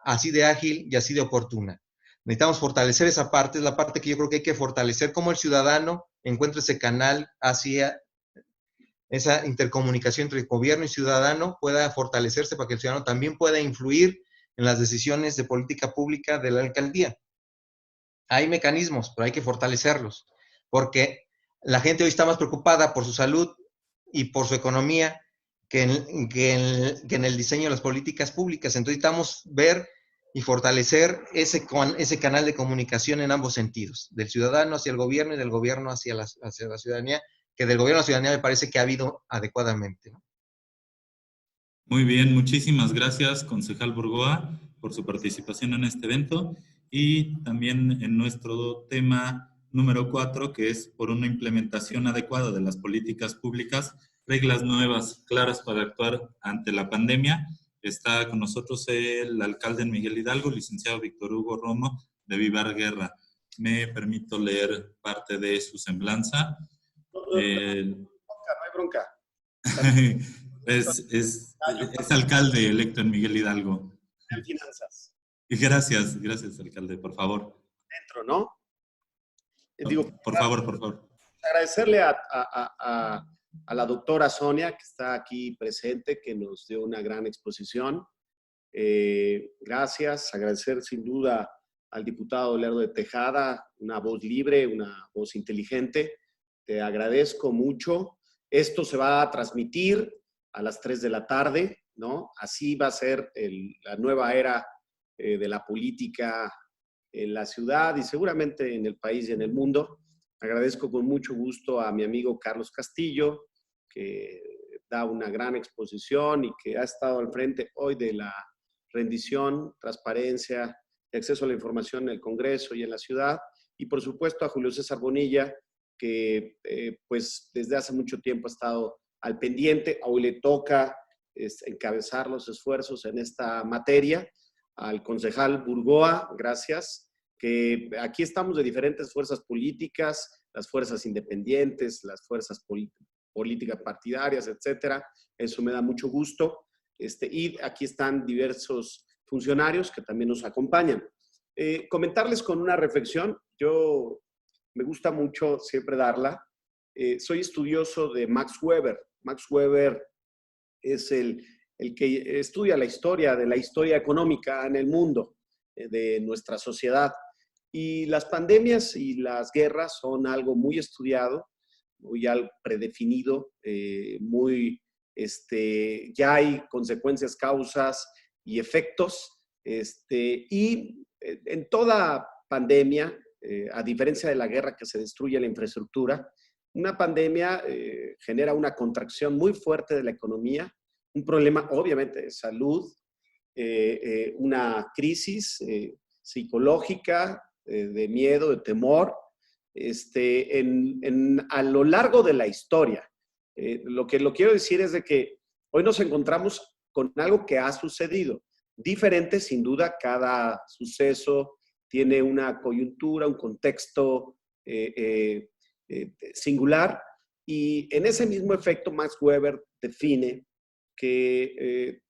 Speaker 6: así de ágil y así de oportuna. Necesitamos fortalecer esa parte, es la parte que yo creo que hay que fortalecer, cómo el ciudadano encuentra ese canal hacia esa intercomunicación entre gobierno y ciudadano pueda fortalecerse para que el ciudadano también pueda influir en las decisiones de política pública de la alcaldía. Hay mecanismos, pero hay que fortalecerlos, porque la gente hoy está más preocupada por su salud y por su economía que en el diseño de las políticas públicas. Entonces necesitamos ver y fortalecer ese canal de comunicación en ambos sentidos, del ciudadano hacia el gobierno y del gobierno hacia la ciudadanía, que del gobierno a la ciudadanía me parece que ha habido adecuadamente, ¿no?
Speaker 1: Muy bien, muchísimas gracias, concejal Burgoa, por su participación en este evento y también en nuestro tema número 4, que es por una implementación adecuada de las políticas públicas, reglas nuevas, claras para actuar ante la pandemia. Está con nosotros el alcalde en Miguel Hidalgo, licenciado Víctor Hugo Romo, de Vivar Guerra. Me permito leer parte de su semblanza.
Speaker 7: No hay bronca.
Speaker 1: Es alcalde electo en Miguel Hidalgo.
Speaker 7: En finanzas.
Speaker 1: Gracias, alcalde, por favor.
Speaker 7: Dentro, ¿no?
Speaker 1: Por favor.
Speaker 7: Agradecerle a la doctora Sonia, que está aquí presente, que nos dio una gran exposición. Gracias. Agradecer sin duda al diputado Lerdo de Tejada, una voz libre, una voz inteligente. Te agradezco mucho. Esto se va a transmitir a las 3 de la tarde, ¿no? Así va a ser la nueva era de la política en la ciudad y seguramente en el país y en el mundo. Agradezco con mucho gusto a mi amigo Carlos Castillo, que da una gran exposición y que ha estado al frente hoy de la rendición, transparencia y acceso a la información en el Congreso y en la ciudad. Y por supuesto a Julio César Bonilla, que pues desde hace mucho tiempo ha estado al pendiente. Hoy le toca encabezar los esfuerzos en esta materia. Al concejal Burgoa, gracias, que aquí estamos de diferentes fuerzas políticas, las fuerzas independientes, las fuerzas políticas partidarias, etcétera. Eso me da mucho gusto. Y aquí están diversos funcionarios que también nos acompañan. Comentarles con una reflexión. Yo me gusta mucho siempre darla. Soy estudioso de Max Weber. Max Weber es el que estudia la historia económica en el mundo, de nuestra sociedad. Y las pandemias y las guerras son algo muy estudiado, muy predefinido, ya hay consecuencias, causas y efectos. Y en toda pandemia, a diferencia de la guerra que se destruye la infraestructura, una pandemia genera una contracción muy fuerte de la economía, un problema obviamente de salud, una crisis psicológica, de miedo, de temor, a lo largo de la historia. Lo que quiero decir es de que hoy nos encontramos con algo que ha sucedido. Diferente, sin duda, cada suceso tiene una coyuntura, un contexto singular, y en ese mismo efecto Max Weber define que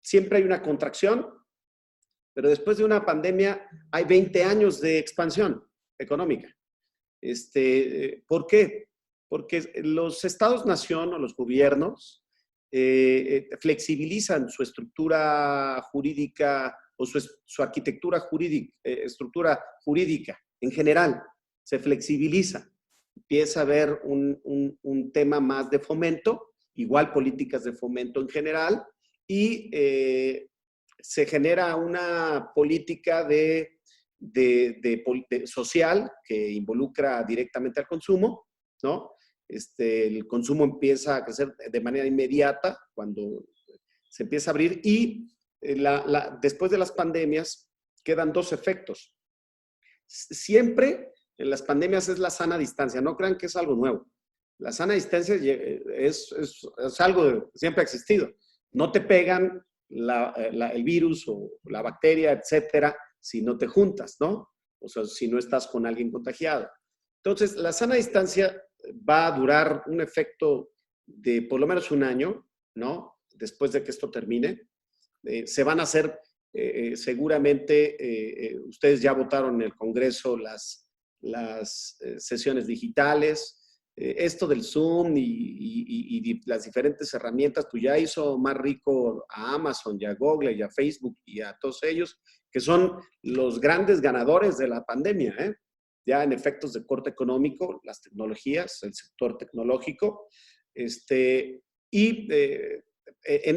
Speaker 7: siempre hay una contracción, pero después de una pandemia hay 20 años de expansión económica. ¿Por qué? Porque los estados-nación o los gobiernos flexibilizan su estructura jurídica o su arquitectura jurídica, estructura jurídica en general, se flexibiliza. Empieza a haber un tema más de fomento, igual políticas de fomento en general, y se genera una política social que involucra directamente al consumo, ¿no? El consumo empieza a crecer de manera inmediata cuando se empieza a abrir, y después de las pandemias quedan dos efectos. Siempre en las pandemias es la sana distancia, no crean que es algo nuevo. La sana distancia es algo que siempre ha existido. No te pegan el virus o la bacteria, etcétera, si no te juntas, ¿no? O sea, si no estás con alguien contagiado. Entonces, la sana distancia va a durar un efecto de por lo menos un año, ¿no? Después de que esto termine. Se van a hacer, seguramente, ustedes ya votaron en el Congreso las sesiones digitales. Esto del Zoom y las diferentes herramientas, pues ya hizo más rico a Amazon y a Google y a Facebook y a todos ellos, que son los grandes ganadores de la pandemia, ¿eh? Ya en efectos de corte económico, las tecnologías, el sector tecnológico. En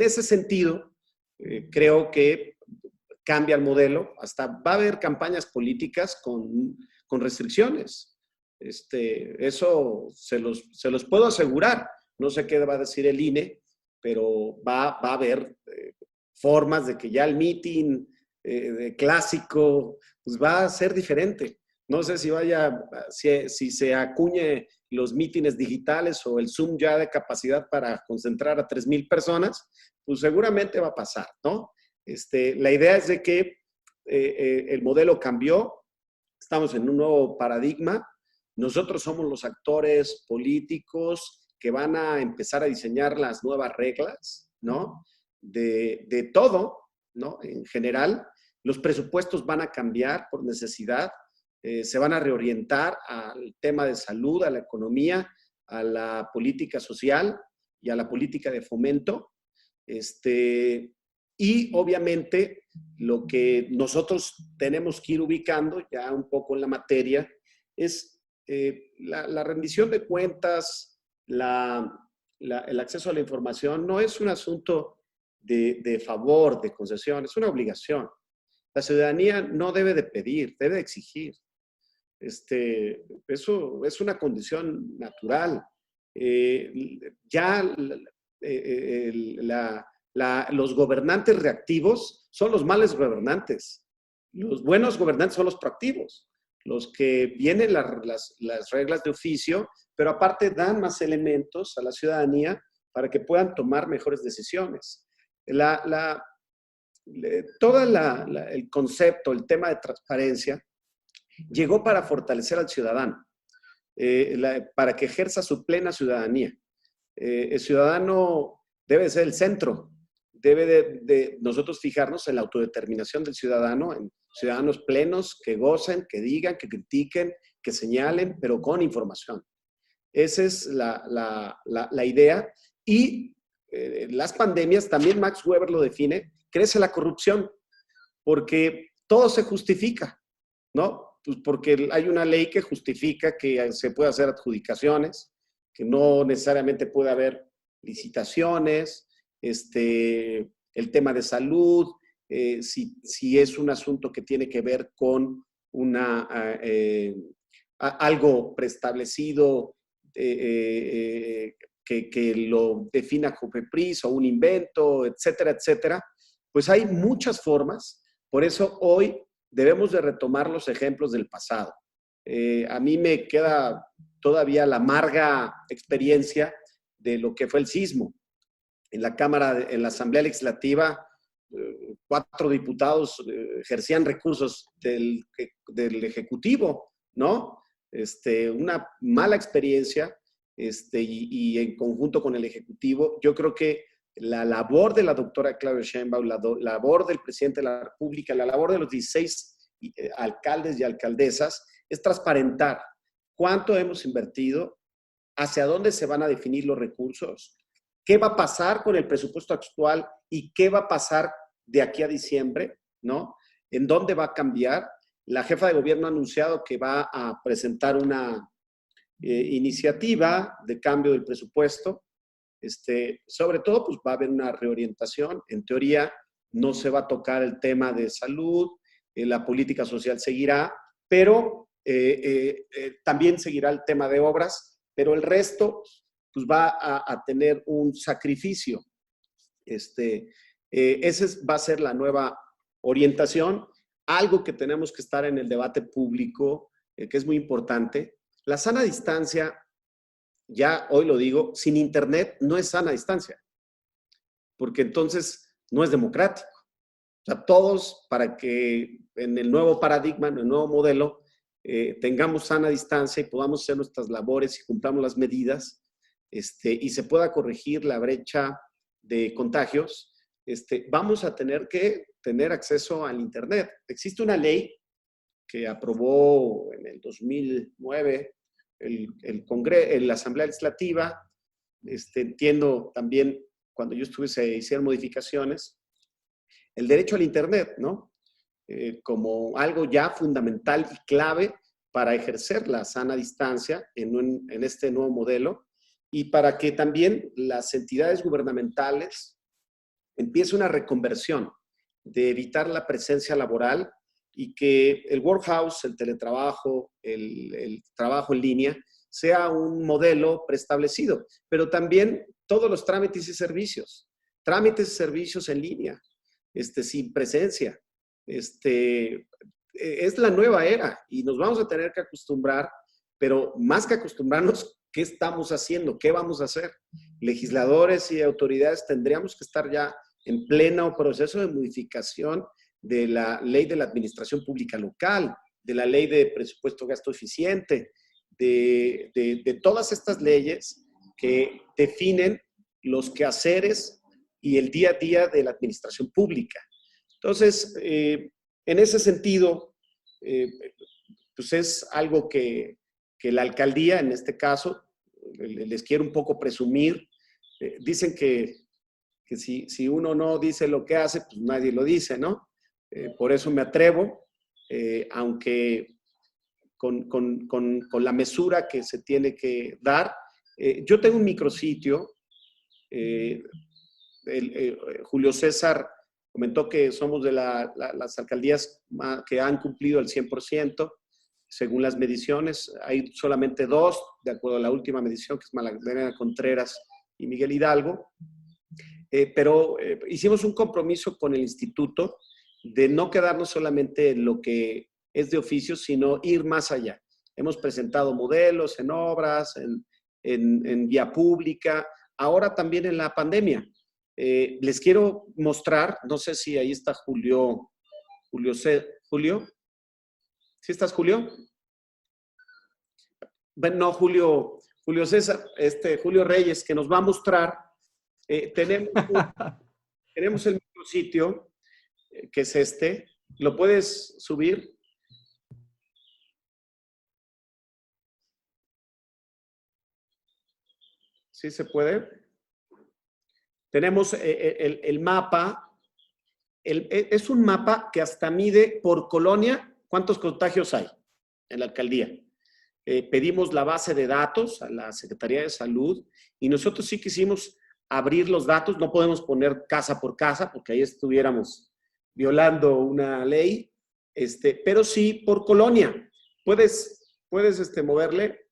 Speaker 7: ese sentido, creo que cambia el modelo. Hasta va a haber campañas políticas con restricciones. Eso se los puedo asegurar. No sé qué va a decir el INE, pero va a haber formas de que ya el meeting clásico pues va a ser diferente. No sé si se acuñe los mítines digitales o el Zoom ya de capacidad para concentrar a 3,000 personas, pues seguramente va a pasar, ¿no? La idea es de que el modelo cambió, estamos en un nuevo paradigma. Nosotros somos los actores políticos que van a empezar a diseñar las nuevas reglas, ¿no? De todo, ¿no? En general, los presupuestos van a cambiar por necesidad, se van a reorientar al tema de salud, a la economía, a la política social y a la política de fomento. Y obviamente lo que nosotros tenemos que ir ubicando ya un poco en la materia es la rendición de cuentas, el acceso a la información. No es un asunto de favor, de concesión, es una obligación. La ciudadanía no debe de pedir, debe de exigir. Eso es una condición natural. Los gobernantes reactivos son los malos gobernantes. Los buenos gobernantes son los proactivos, los que vienen las reglas de oficio, pero aparte dan más elementos a la ciudadanía para que puedan tomar mejores decisiones. Todo el concepto, el tema de transparencia, llegó para fortalecer al ciudadano, para que ejerza su plena ciudadanía. El ciudadano debe ser el centro, debe de nosotros fijarnos en la autodeterminación del ciudadano, en ciudadanos plenos que gocen, que digan, que critiquen, que señalen, pero con información. Esa es la idea. Y las pandemias, también Max Weber lo define, crece la corrupción, porque todo se justifica, ¿no? Pues porque hay una ley que justifica que se puede hacer adjudicaciones, que no necesariamente puede haber licitaciones, el tema de salud, si es un asunto que tiene que ver con algo preestablecido que lo defina COFEPRIS o un invento, etcétera, etcétera, pues hay muchas formas. Por eso hoy debemos de retomar los ejemplos del pasado. A mí me queda todavía la amarga experiencia de lo que fue el sismo. en la Cámara, en la Asamblea Legislativa, 4 diputados ejercían recursos del Ejecutivo, ¿no? Una mala experiencia, y en conjunto con el Ejecutivo, yo creo que la labor de la doctora Claudia Sheinbaum, la labor del presidente de la República, la labor de los 16 alcaldes y alcaldesas es transparentar cuánto hemos invertido, hacia dónde se van a definir los recursos, qué va a pasar con el presupuesto actual y qué va a pasar de aquí a diciembre, ¿no? ¿En dónde va a cambiar? La jefa de gobierno ha anunciado que va a presentar una iniciativa de cambio del presupuesto. Sobre todo, pues va a haber una reorientación. En teoría, no se va a tocar el tema de salud, la política social seguirá, pero también seguirá el tema de obras, pero el resto pues va a tener un sacrificio. Va a ser la nueva orientación, algo que tenemos que estar en el debate público, que es muy importante. La sana distancia, ya hoy lo digo, sin internet no es sana distancia, porque entonces no es democrático. O sea, todos, para que en el nuevo paradigma, en el nuevo modelo, tengamos sana distancia y podamos hacer nuestras labores y cumplamos las medidas, y se pueda corregir la brecha de contagios, vamos a tener que tener acceso al internet. Existe una ley que aprobó en el 2009 la Asamblea Legislativa. Entiendo también, cuando yo estuve, se hicieron modificaciones. El derecho al internet, ¿no? Como algo ya fundamental y clave para ejercer la sana distancia en este nuevo modelo, y para que también las entidades gubernamentales empiece una reconversión de evitar la presencia laboral y que el workhouse, el teletrabajo, el trabajo en línea, sea un modelo preestablecido, pero también todos los trámites y servicios en línea, sin presencia. Es la nueva era y nos vamos a tener que acostumbrar, pero más que acostumbrarnos, ¿qué estamos haciendo? ¿Qué vamos a hacer? Legisladores y autoridades tendríamos que estar ya en pleno proceso de modificación de la ley de la administración pública local, de la ley de presupuesto gasto eficiente, de todas estas leyes que definen los quehaceres y el día a día de la administración pública. Entonces, en ese sentido, pues es algo que la alcaldía, en este caso, les quiero un poco presumir. Dicen que si uno no dice lo que hace, pues nadie lo dice, ¿no? Por eso me atrevo, aunque con la mesura que se tiene que dar. Yo tengo un micrositio. Julio César comentó que somos de las alcaldías que han cumplido el 100%, según las mediciones. Hay solamente 2, de acuerdo a la última medición, que es Magdalena Contreras y Miguel Hidalgo. Pero hicimos un compromiso con el instituto de no quedarnos solamente en lo que es de oficio, sino ir más allá. Hemos presentado modelos en obras, en vía pública, ahora también en la pandemia. Les quiero mostrar, no sé si ahí está Julio. ¿Sí estás, Julio? No, Julio César, Julio Reyes, que nos va a mostrar. Tenemos el micrositio, que es ¿Lo puedes subir? ¿Sí se puede? Tenemos el mapa. Es un mapa que hasta mide por colonia cuántos contagios hay en la alcaldía. Pedimos la base de datos a la Secretaría de Salud y nosotros sí quisimos abrir los datos. No podemos poner casa por casa porque ahí estuviéramos violando una ley, pero sí por colonia. ¿Puedes moverle,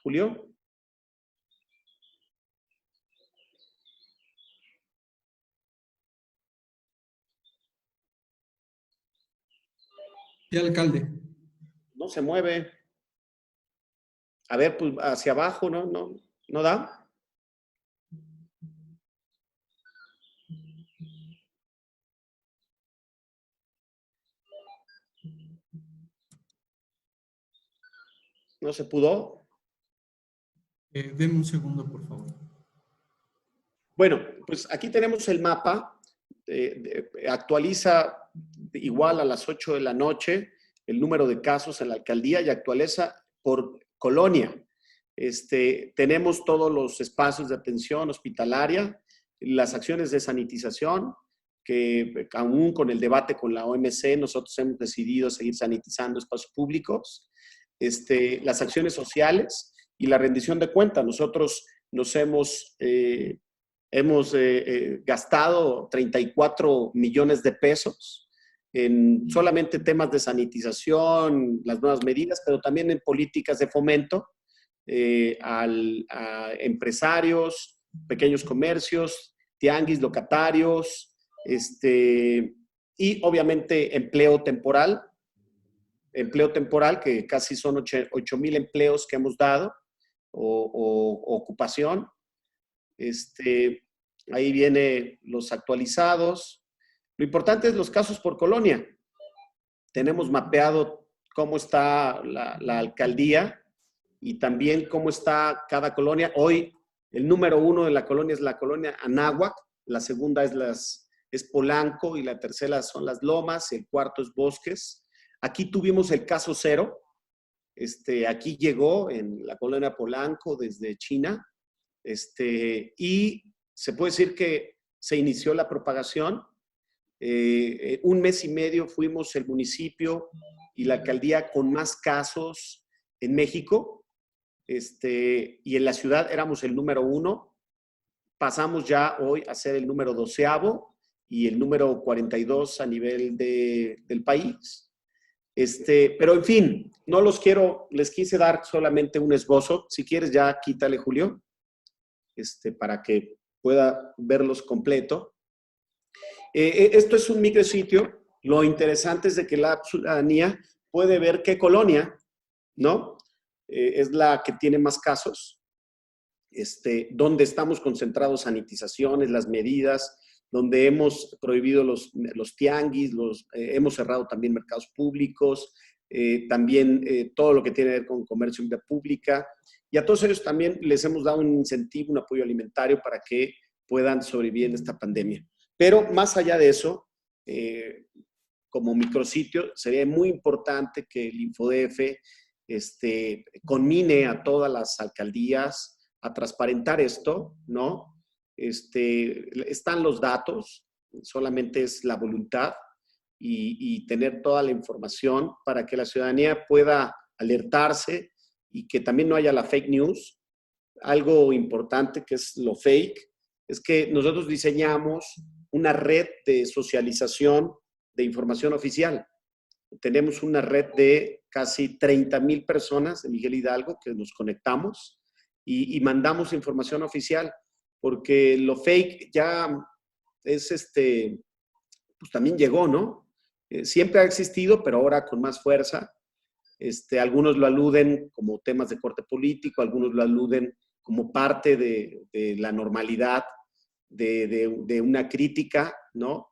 Speaker 7: Julio?
Speaker 8: Sí, alcalde.
Speaker 7: No se mueve. A ver, pues hacia abajo, ¿no da? ¿No se pudo?
Speaker 8: Deme un segundo, por favor.
Speaker 7: Bueno, pues aquí tenemos el mapa. Actualiza igual a las 8 de la noche el número de casos en la alcaldía y actualiza por colonia. Tenemos todos los espacios de atención hospitalaria, las acciones de sanitización, que aún con el debate con la OMC, nosotros hemos decidido seguir sanitizando espacios públicos, las acciones sociales y la rendición de cuentas. Nosotros nos hemos gastado 34 millones de pesos en solamente temas de sanitización, las nuevas medidas, pero también en políticas de fomento a empresarios, pequeños comercios, tianguis, locatarios, y obviamente empleo temporal, que casi son 8,000 empleos que hemos dado, o ocupación. Ahí vienen los actualizados. Lo importante es los casos por colonia. Tenemos mapeado cómo está la alcaldía y también cómo está cada colonia. Hoy el número 1 de la colonia es la colonia Anáhuac, la segunda es Polanco y la tercera son Las Lomas, el cuarto es Bosques. Aquí tuvimos el caso 0. Aquí llegó en la colonia Polanco desde China. Y se puede decir que se inició la propagación. 1 mes y medio fuimos el municipio y la alcaldía con más casos en México. Y en la ciudad éramos el número 1. Pasamos ya hoy a ser el número 12º y el número 42 a nivel del país. Pero en fin, les quise dar solamente un esbozo. Si quieres ya quítale, Julio, para que pueda verlos completo. Esto es un micrositio. Lo interesante es de que la ciudadanía puede ver qué colonia, ¿no? Es la que tiene más casos, donde estamos concentrados sanitizaciones, las medidas, donde hemos prohibido los tianguis, hemos cerrado también mercados públicos, también todo lo que tiene que ver con comercio en vía pública. Y a todos ellos también les hemos dado un incentivo, un apoyo alimentario para que puedan sobrevivir en esta pandemia. Pero más allá de eso, como micrositio, sería muy importante que el InfoDF conmine a todas las alcaldías a transparentar esto, ¿no? Están los datos, solamente es la voluntad y tener toda la información para que la ciudadanía pueda alertarse y que también no haya la fake news. Algo importante que es lo fake, es que nosotros diseñamos una red de socialización de información oficial. Tenemos una red de casi 30,000 personas de Miguel Hidalgo que nos conectamos y mandamos información oficial, porque lo fake ya es pues también llegó, ¿no? Siempre ha existido, pero ahora con más fuerza. Algunos lo aluden como temas de corte político, algunos lo aluden como parte de la normalidad, de una crítica, ¿no?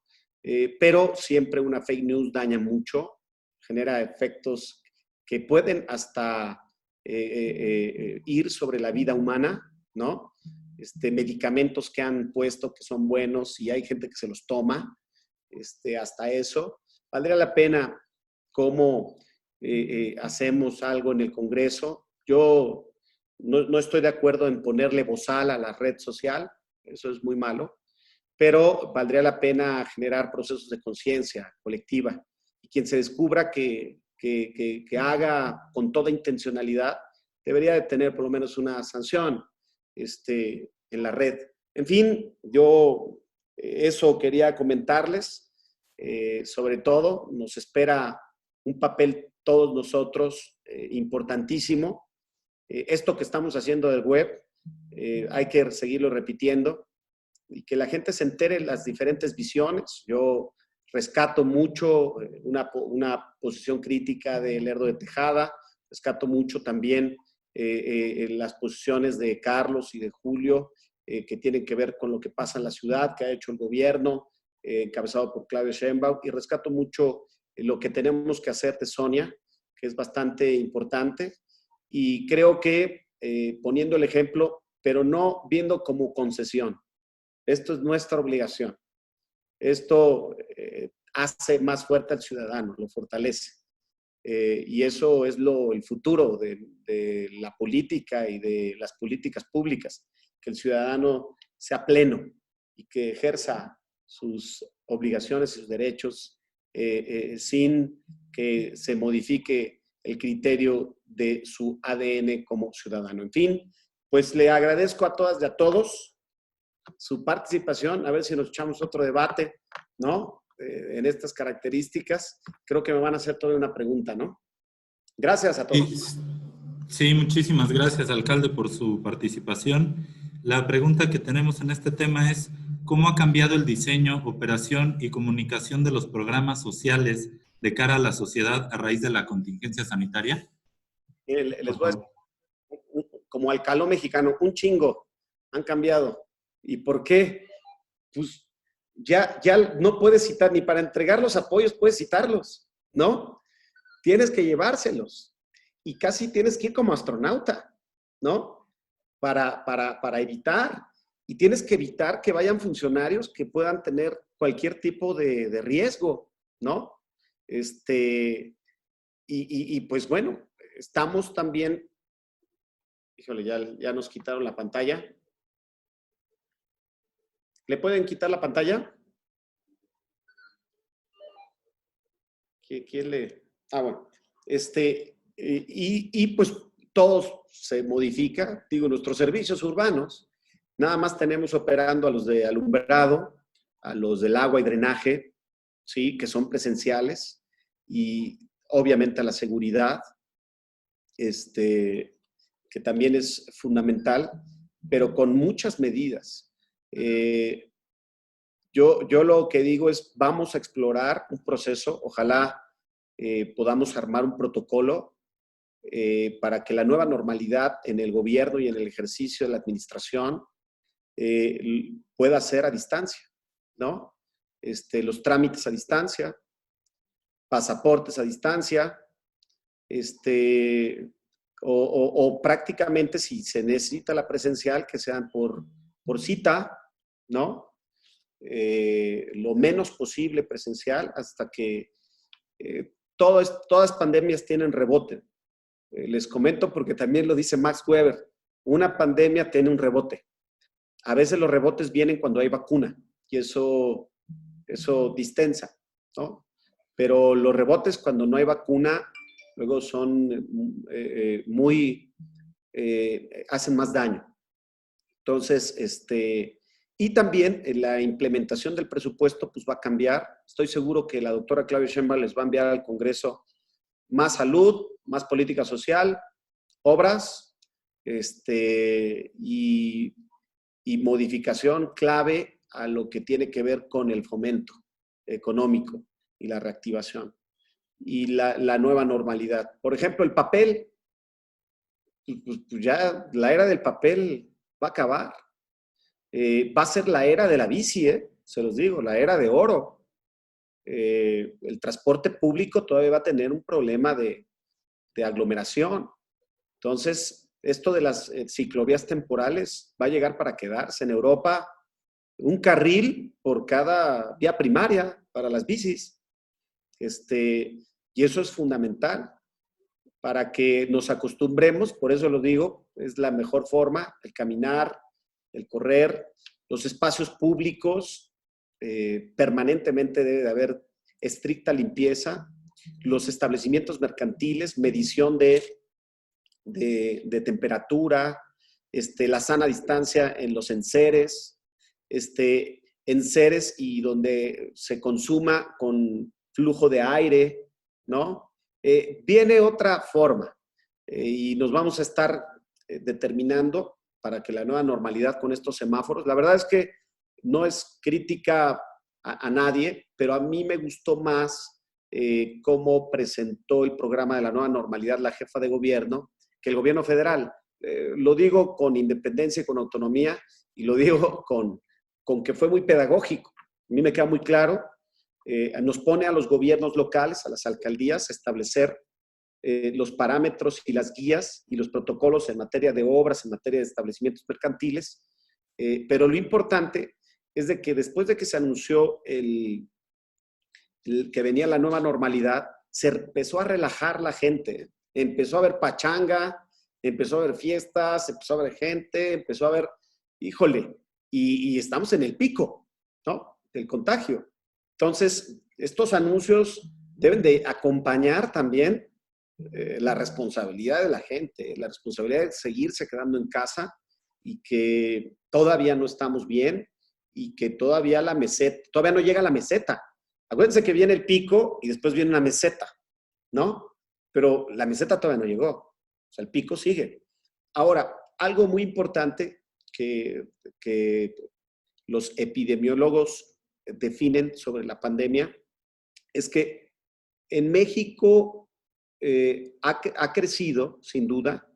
Speaker 7: Pero siempre una fake news daña mucho, genera efectos que pueden hasta ir sobre la vida humana, ¿no? Medicamentos que han puesto que son buenos y hay gente que se los toma, hasta eso. Valdría la pena cómo hacemos algo en el Congreso. Yo no estoy de acuerdo en ponerle bozal a la red social, eso es muy malo, pero valdría la pena generar procesos de conciencia colectiva. Y quien se descubra que haga con toda intencionalidad, debería de tener por lo menos una sanción en la red. En fin, yo eso quería comentarles. Sobre todo, nos espera un papel todos nosotros importantísimo. Esto que estamos haciendo del web, hay que seguirlo repitiendo y que la gente se entere de las diferentes visiones. Yo rescato mucho una posición crítica de Lerdo de Tejada, rescato mucho también las posiciones de Carlos y de Julio, que tienen que ver con lo que pasa en la ciudad, que ha hecho el gobierno, encabezado por Claudio Sheinbaum, y rescato mucho lo que tenemos que hacer de Sonia, que es bastante importante. Y creo que poniendo el ejemplo, pero no viendo como concesión. Esto es nuestra obligación. Esto hace más fuerte al ciudadano, lo fortalece. Y eso es el futuro de la política y de las políticas públicas, que el ciudadano sea pleno y que ejerza sus obligaciones y sus derechos sin que se modifique el criterio de su ADN como ciudadano. En fin, pues le agradezco a todas y a todos su participación. A ver si nos echamos otro debate, ¿no? En estas características. Creo que me van a hacer toda una pregunta, ¿no? Gracias a todos.
Speaker 1: Sí, muchísimas gracias, alcalde, por su participación. La pregunta que tenemos en este tema es, ¿cómo ha cambiado el diseño, operación y comunicación de los programas sociales de cara a la sociedad a raíz de la contingencia sanitaria?
Speaker 7: Les voy a decir, como alcalde mexicano, un chingo han cambiado. ¿Y por qué? Pues ya no puedes citar, ni para entregar los apoyos puedes citarlos, ¿no? Tienes que llevárselos. Y casi tienes que ir como astronauta, ¿no? Para evitar. Y tienes que evitar que vayan funcionarios que puedan tener cualquier tipo de riesgo, ¿no? Y pues bueno, estamos también... Híjole, ya nos quitaron la pantalla. ¿Le pueden quitar la pantalla? ¿Quién le...? Bueno. Y pues todo se modifica. Digo, nuestros servicios urbanos, nada más tenemos operando a los de alumbrado, a los del agua y drenaje, ¿sí? Que son presenciales, y obviamente a la seguridad, que también es fundamental, pero con muchas medidas. Yo lo que digo es, vamos a explorar un proceso, ojalá podamos armar un protocolo para que la nueva normalidad en el gobierno y en el ejercicio de la administración pueda ser a distancia, ¿no? Los trámites a distancia, pasaportes a distancia, o prácticamente si se necesita la presencial, que sean por cita, ¿no? Lo menos posible presencial hasta que todas pandemias tienen rebote. Les comento porque también lo dice Max Weber, una pandemia tiene un rebote. A veces los rebotes vienen cuando hay vacuna y eso distensa, ¿no? Pero los rebotes cuando no hay vacuna luego son hacen más daño. Entonces, y también la implementación del presupuesto pues va a cambiar. Estoy seguro que la doctora Claudia Sheinbaum les va a enviar al Congreso más salud, más política social, obras, y modificación clave a lo que tiene que ver con el fomento económico y la reactivación y la nueva normalidad. Por ejemplo, el papel, pues ya la era del papel va a acabar. Va a ser la era de la bici, se los digo, la era de oro. El transporte público todavía va a tener un problema de aglomeración. Entonces, esto de las ciclovías temporales va a llegar para quedarse. En Europa, un carril por cada vía primaria para las bicis. Y eso es fundamental para que nos acostumbremos, por eso lo digo, es la mejor forma, el caminar, el correr, los espacios públicos, permanentemente debe de haber estricta limpieza, los establecimientos mercantiles, medición de temperatura, la sana distancia en los enseres, enseres y donde se consuma con flujo de aire, ¿no? Viene otra forma y nos vamos a estar determinando para que la nueva normalidad con estos semáforos, la verdad es que no es crítica a nadie, pero a mí me gustó más cómo presentó el programa de la nueva normalidad la jefa de gobierno que el gobierno federal. Lo digo con independencia y con autonomía y lo digo con que fue muy pedagógico. A mí me queda muy claro, nos pone a los gobiernos locales, a las alcaldías, a establecer los parámetros y las guías y los protocolos en materia de obras, en materia de establecimientos mercantiles. Pero lo importante es de que después de que se anunció que venía la nueva normalidad, se empezó a relajar la gente. Empezó a haber pachanga, empezó a haber fiestas, empezó a haber gente, empezó a haber, híjole, y estamos en el pico, ¿no?, del contagio. Entonces, estos anuncios deben de acompañar también la responsabilidad de la gente, la responsabilidad de seguirse quedando en casa y que todavía no estamos bien y que todavía no llega la meseta. Acuérdense que viene el pico y después viene una meseta, ¿no? Pero la meseta todavía no llegó. O sea, el pico sigue. Ahora, algo muy importante que los epidemiólogos definen sobre la pandemia es que en México ha crecido, sin duda,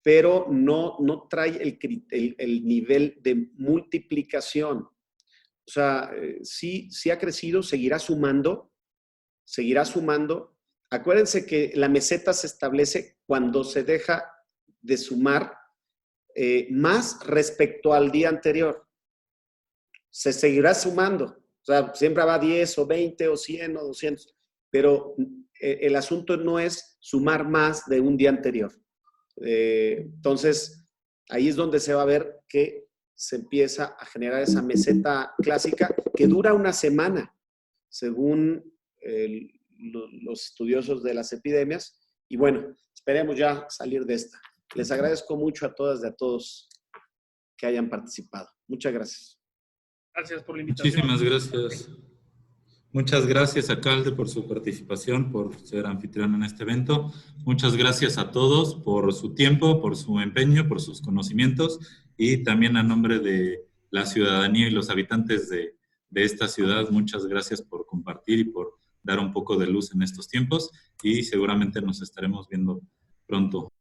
Speaker 7: pero no trae el nivel de multiplicación. O sea, sí ha crecido, seguirá sumando. Acuérdense que la meseta se establece cuando se deja de sumar más respecto al día anterior. Se seguirá sumando. O sea, siempre va 10 o 20 o 100 o 200, pero el asunto no es sumar más de un día anterior. Entonces, ahí es donde se va a ver que se empieza a generar esa meseta clásica que dura una semana, según los estudiosos de las epidemias. Y bueno, esperemos ya salir de esta. Les agradezco mucho a todas y a todos que hayan participado. Muchas gracias.
Speaker 4: Gracias por la invitación.
Speaker 1: Muchísimas gracias. Muchas gracias, alcalde, por su participación, por ser anfitrión en este evento. Muchas gracias a todos por su tiempo, por su empeño, por sus conocimientos y también a nombre de la ciudadanía y los habitantes de esta ciudad, muchas gracias por compartir y por dar un poco de luz en estos tiempos y seguramente nos estaremos viendo pronto.